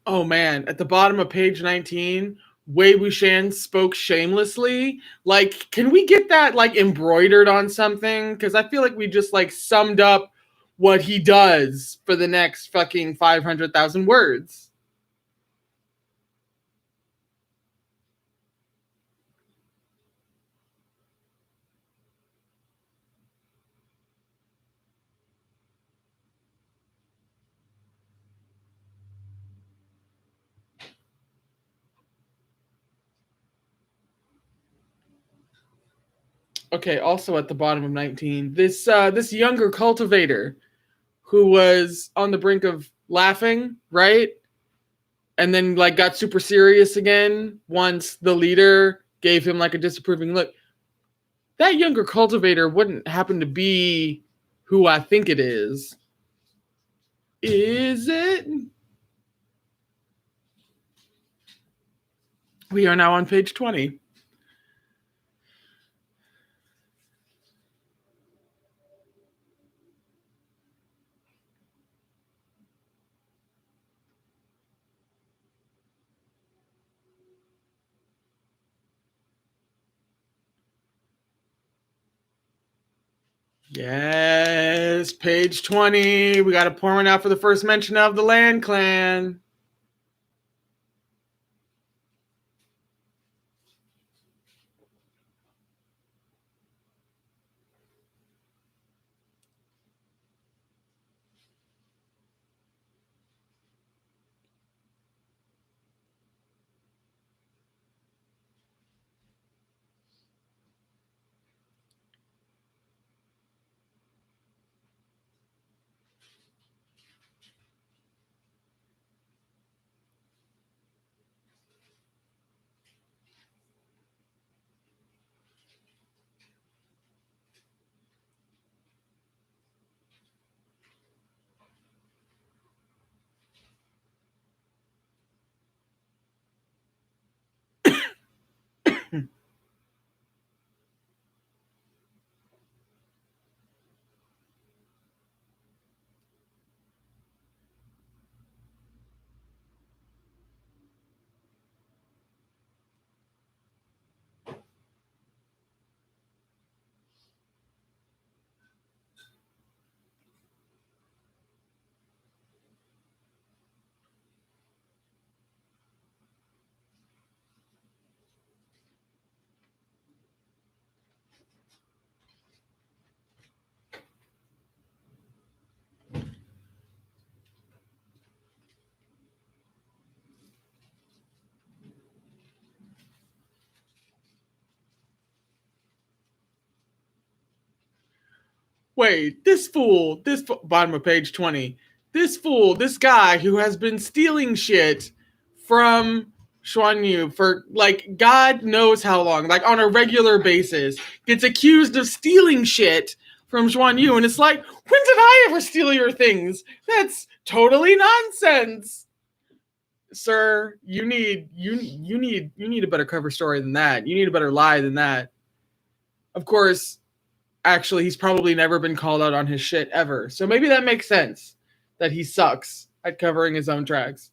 Oh man, at the bottom of page 19, Wei Wuxian spoke shamelessly. Like, can we get that like embroidered on something? Because I feel like we just like summed up what he does for the next fucking 500,000 words. Okay, also at the bottom of 19, this younger cultivator who was on the brink of laughing, right? And then like got super serious again once the leader gave him like a disapproving look. That younger cultivator wouldn't happen to be who I think it is. Is it? We are now on page 20. Yes, page 20. We got to pour one out for the first mention of the Land Clan. Wait, bottom of page 20, this guy who has been stealing shit from Xuan Yu for like God knows how long, like on a regular basis, gets accused of stealing shit from Xuan Yu, and it's like, when did I ever steal your things? That's totally nonsense. Sir, you need a better cover story than that. You need a better lie than that. Of course, actually, he's probably never been called out on his shit ever. So maybe that makes sense that he sucks at covering his own tracks.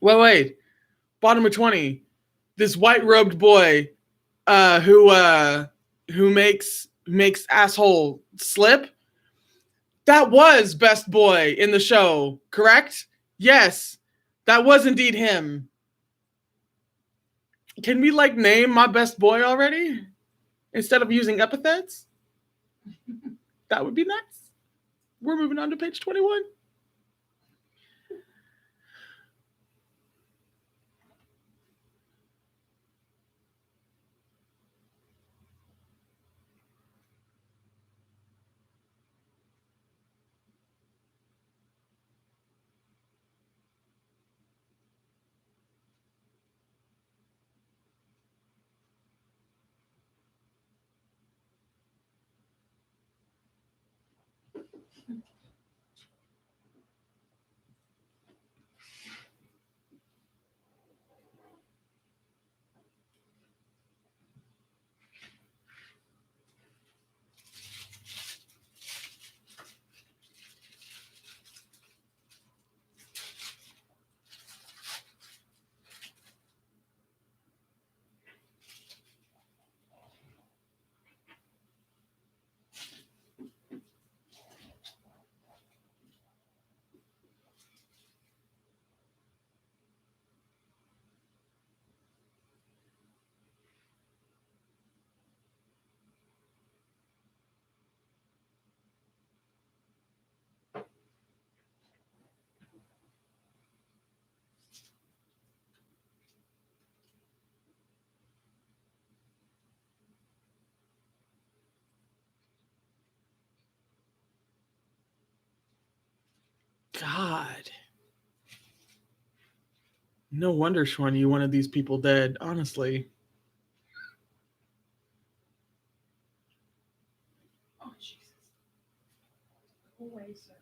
Wait. Bottom of 20. This white robed boy who makes asshole slip. That was best boy in the show, correct? Yes, that was indeed him. Can we like name my best boy already instead of using epithets? That would be nice. We're moving on to page 21. God. No wonder, Shawnee, you wanted these people dead, honestly. Oh, Jesus. Go away, sir.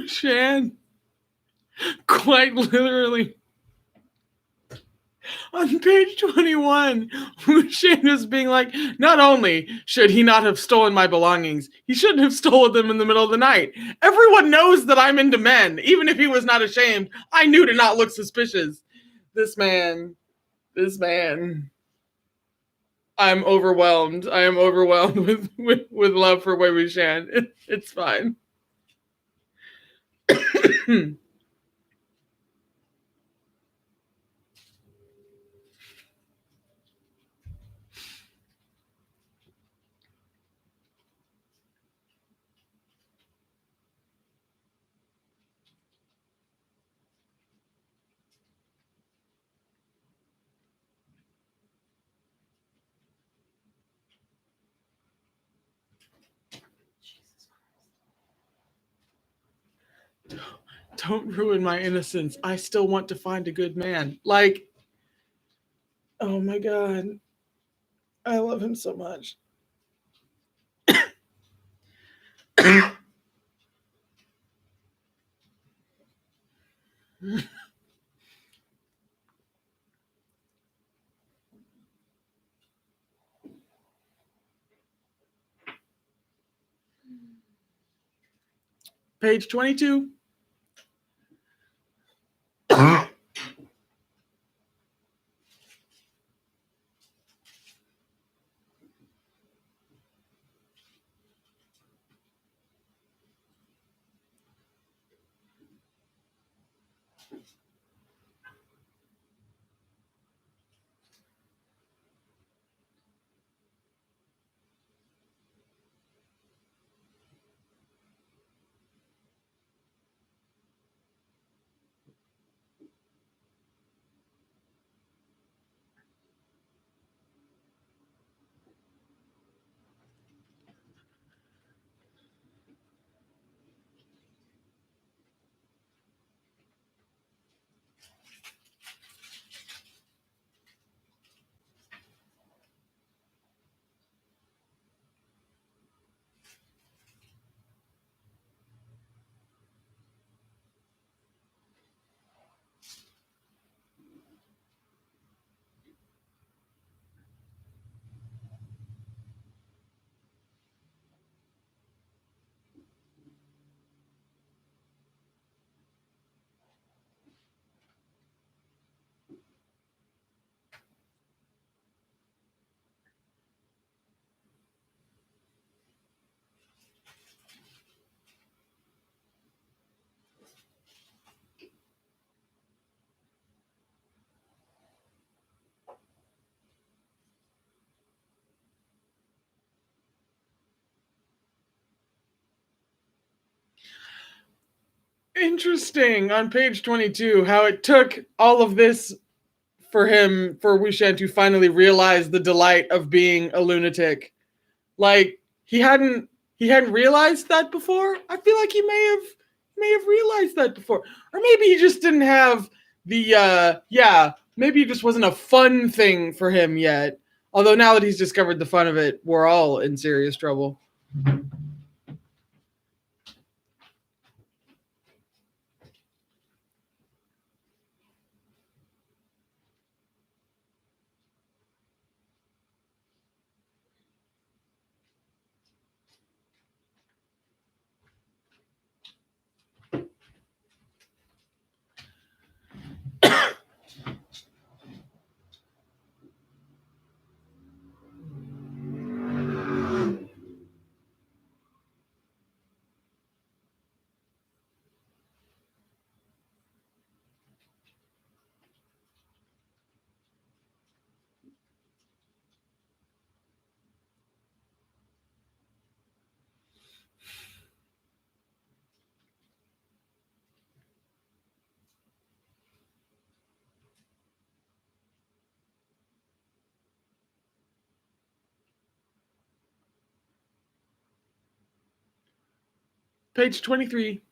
Shan, quite literally. On page 21, Shan was being like, not only should he not have stolen my belongings, he shouldn't have stolen them in the middle of the night. Everyone knows that I'm into men. Even if he was not ashamed, I knew to not look suspicious. This man. I'm overwhelmed. I am overwhelmed with love for Wei Wuxian. It's fine. Don't ruin my innocence. I still want to find a good man. Like, oh my God. I love him so much. Page 22. interesting on page 22 how it took all of this for Wushan to finally realize the delight of being a lunatic. Like he hadn't realized that before. I feel like he may have realized that before, or maybe he just didn't have the maybe it just wasn't a fun thing for him yet. Although now that he's discovered the fun of it, we're all in serious trouble. Page 23.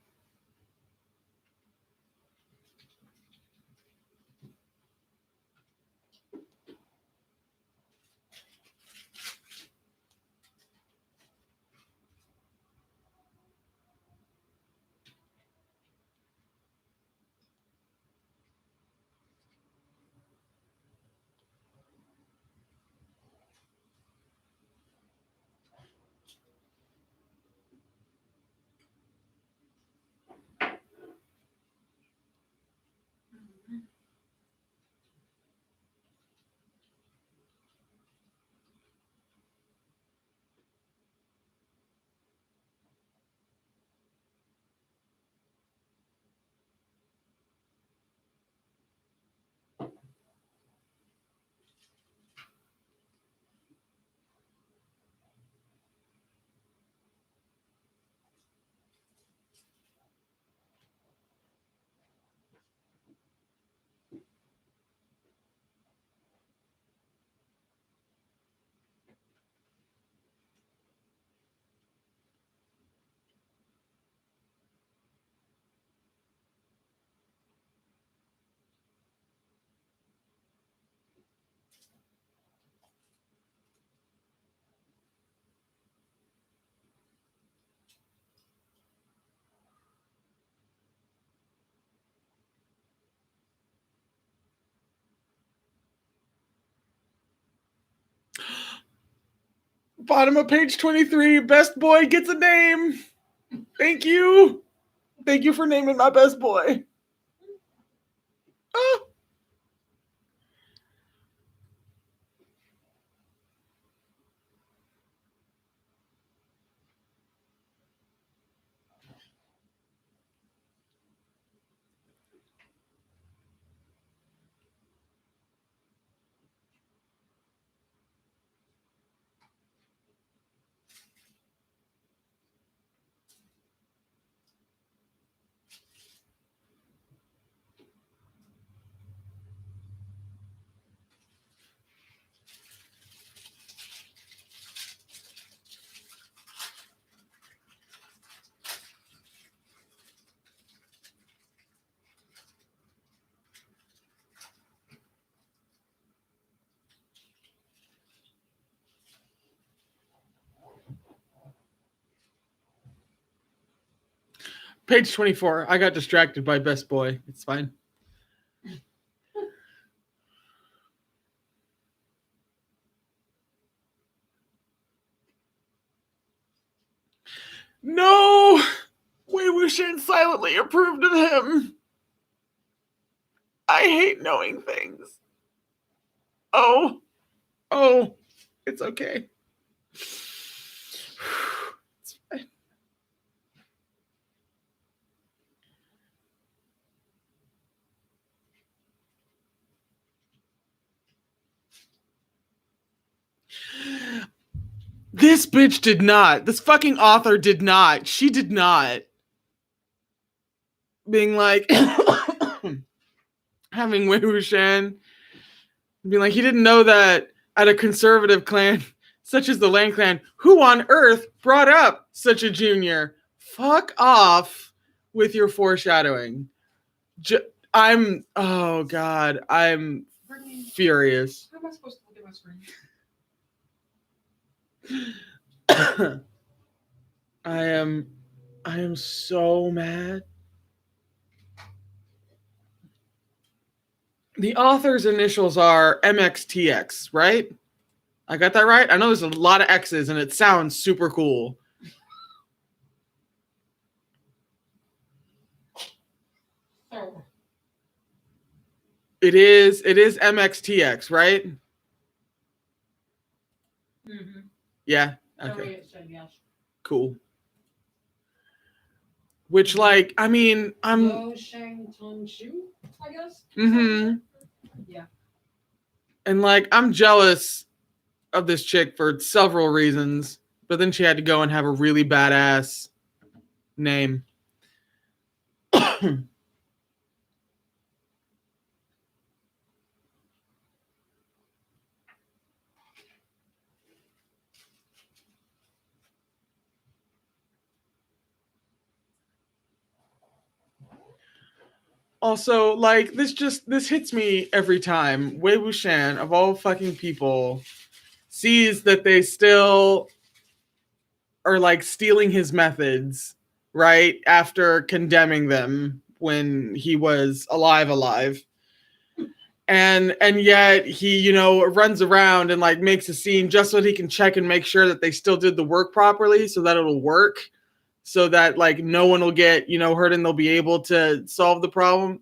Bottom of page 23, best boy gets a name. Thank you. Thank you for naming my best boy. Oh. Page 24. I got distracted by best boy. It's fine. No! Wei Wuxian silently approved of him. I hate knowing things. Oh. It's okay. It's fine. This bitch did not. This fucking author did not. She did not. being like, having Wei Wuxian being like, he didn't know that at a conservative clan such as the Lan clan, who on earth brought up such a junior? Fuck off with your foreshadowing. Oh God, I'm furious. How am I supposed to look at my screen? I am so mad. The author's initials are MXTX, right? I got that right? I know there's a lot of X's and it sounds super cool. Oh. It is MXTX, right? Mm-hmm. Yeah. Okay. Okay. It said yes. Cool. Which, like, I mean, I'm. Lo Shang Tong Shu, I guess. Mm-hmm. Yeah. And like, I'm jealous of this chick for several reasons, but then she had to go and have a really badass name. Also, like, this hits me every time. Wei Wuxian, of all fucking people, sees that they still are like stealing his methods, right? After condemning them when he was alive. And yet he, you know, runs around and like makes a scene just so that he can check and make sure that they still did the work properly so that it'll work. So that like no one will get, you know, hurt and they'll be able to solve the problem.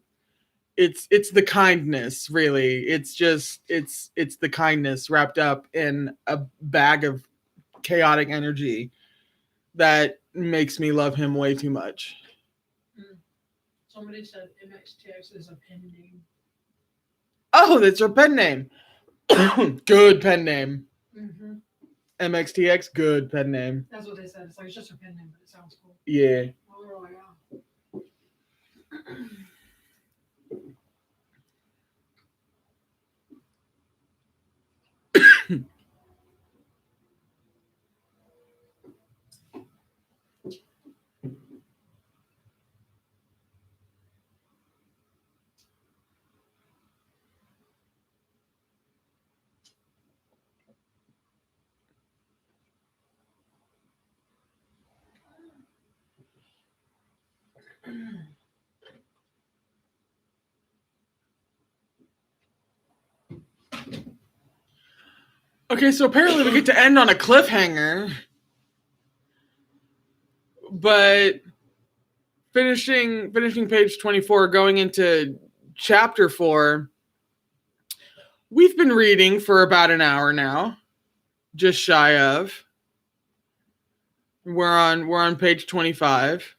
It's the kindness, really. It's the kindness wrapped up in a bag of chaotic energy that makes me love him way too much. Somebody said MXTX is a pen name. Oh, that's her pen name. Good pen name. Mm-hmm. MXTX, good pen name. That's what they said. It's like it's just a pen name, but it sounds cool. Yeah. Oh, yeah. Okay, so apparently we get to end on a cliffhanger. But finishing page 24, going into chapter 4, we've been reading for about an hour now. Just shy of. We're on page 25.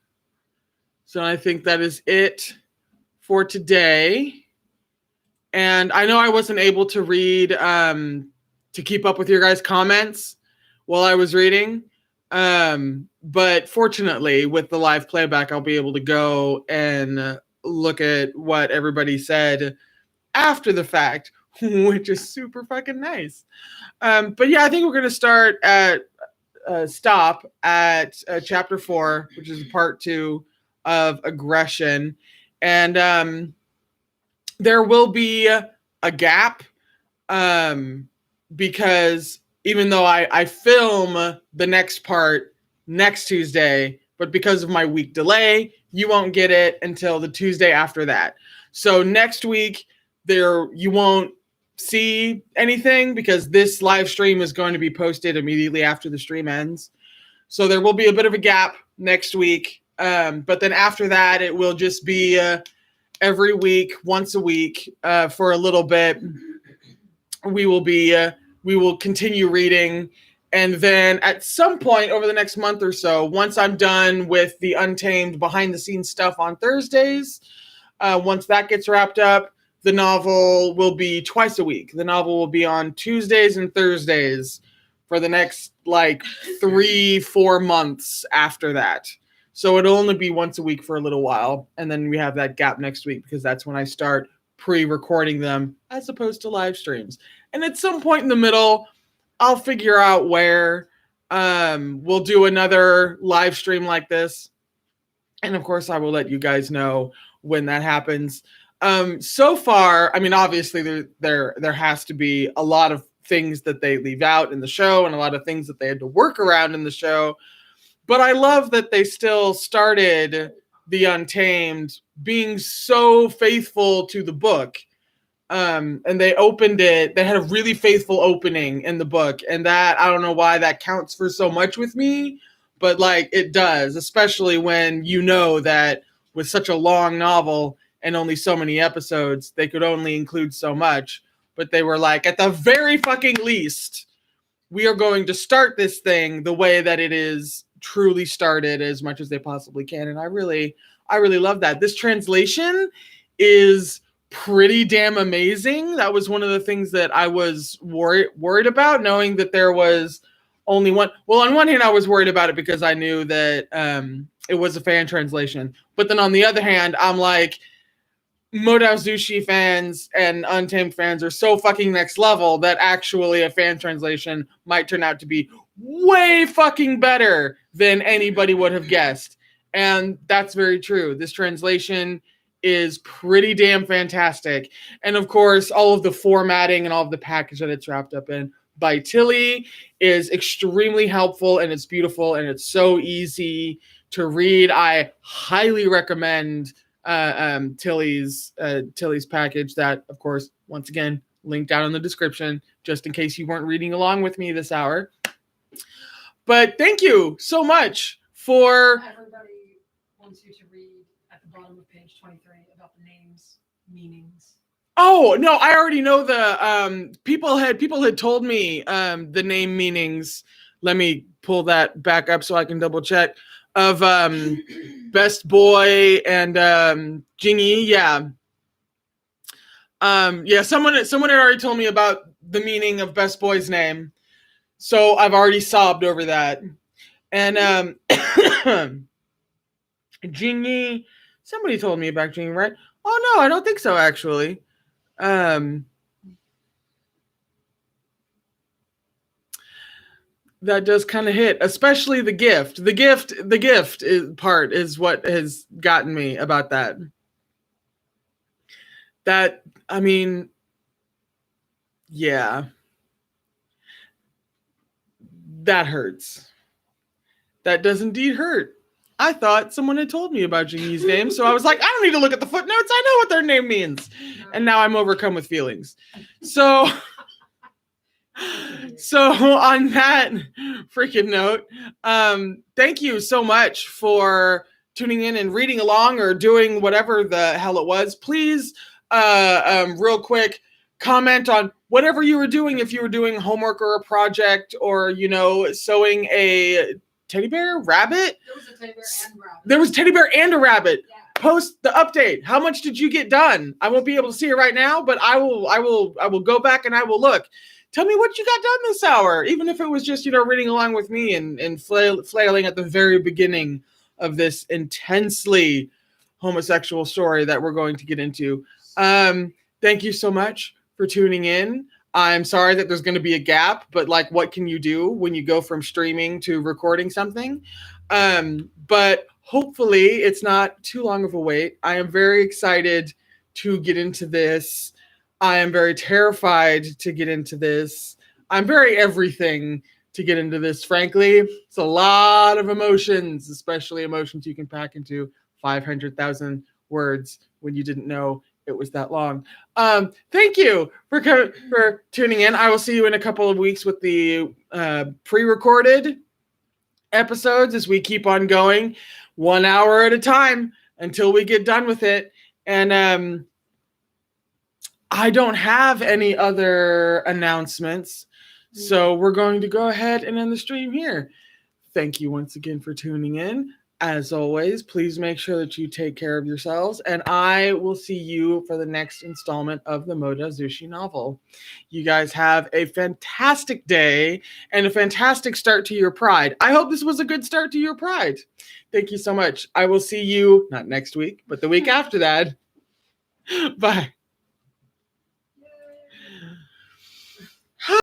So I think that is it for today. And I know I wasn't able to read to keep up with your guys' comments while I was reading. But fortunately, with the live playback, I'll be able to go and look at what everybody said after the fact, which is super fucking nice. But yeah, I think we're going to stop at chapter 4, which is part 2 of aggression. And there will be a gap because even though I film the next part next Tuesday, but because of my week delay, you won't get it until the Tuesday after that. So next week, you won't see anything because this live stream is going to be posted immediately after the stream ends. So there will be a bit of a gap next week. But then after that, it will just be every week, once a week, for a little bit. We will continue reading. And then at some point over the next month or so, once I'm done with the Untamed behind the scenes stuff on Thursdays, once that gets wrapped up, the novel will be twice a week. The novel will be on Tuesdays and Thursdays for the next like 3-4 months after that. So it'll only be once a week for a little while. And then we have that gap next week because that's when I start pre-recording them as opposed to live streams. And at some point in the middle, I'll figure out where we'll do another live stream like this. And of course, I will let you guys know when that happens. So far, I mean, obviously there has to be a lot of things that they leave out in the show and a lot of things that they had to work around in the show. But I love that they still started The Untamed being so faithful to the book. And they opened it, they had a really faithful opening in the book. And that, I don't know why that counts for so much with me, but like it does, especially when you know that with such a long novel and only so many episodes, they could only include so much. But they were like, at the very fucking least, we are going to start this thing the way that it is truly started as much as they possibly can. And I really love that. This translation is pretty damn amazing. That was one of the things that I was worried about, knowing that there was only one. Well, on one hand, I was worried about it because I knew that it was a fan translation. But then on the other hand, I'm like, Modao Zushi fans and Untamed fans are so fucking next level that actually a fan translation might turn out to be way fucking better than anybody would have guessed. And that's very true. This translation is pretty damn fantastic. And of course, all of the formatting and all of the package that it's wrapped up in by Tilly is extremely helpful, and it's beautiful, and it's so easy to read. I highly recommend Tilly's package that, of course, once again, linked down in the description, just in case you weren't reading along with me this hour. But thank you so much for... Everybody wants you to read at the bottom of page 23 about the names, meanings. Oh, no, I already know the people had told me the name meanings. Let me pull that back up so I can double check. Of Best Boy and Jingyi, yeah. Someone had already told me about the meaning of Best Boy's name. So I've already sobbed over that. And Jingyi, somebody told me about Jingyi, right? Oh no, I don't think so actually. That does kind of hit, especially the gift. The gift part is what has gotten me about that. That, I mean, yeah. That hurts. That does indeed hurt. I thought someone had told me about Jingyi's name, so I was like, I don't need to look at the footnotes. I know what their name means. And now I'm overcome with feelings. So on that freaking note, thank you so much for tuning in and reading along or doing whatever the hell it was. Please, real quick, comment on whatever you were doing. If you were doing homework or a project, or, you know, sewing a teddy bear, rabbit. There was a teddy bear and rabbit. There was a teddy bear and a rabbit. Yeah. Post the update. How much did you get done? I won't be able to see it right now, but I will go back and I will look. Tell me what you got done this hour, even if it was just, you know, reading along with me and flailing at the very beginning of this intensely homosexual story that we're going to get into. Thank you so much for tuning in. I'm sorry that there's going to be a gap, but like, what can you do when you go from streaming to recording something? But hopefully it's not too long of a wait. I am very excited to get into this. I am very terrified to get into this. I'm very everything to get into this, frankly. It's a lot of emotions, especially emotions you can pack into 500,000 words when you didn't know it was that long. Thank you for tuning in. I will see you in a couple of weeks with the pre-recorded episodes as we keep on going 1 hour at a time until we get done with it. And I don't have any other announcements, so we're going to go ahead and end the stream here. Thank you once again for tuning in. as always, please make sure that you take care of yourselves, and I will see you for the next installment of the Moda Zushi novel. You guys have a fantastic day and a fantastic start to your Pride. I hope this was a good start to your Pride. Thank you so much. I will see you, not next week, but the week after that. Bye.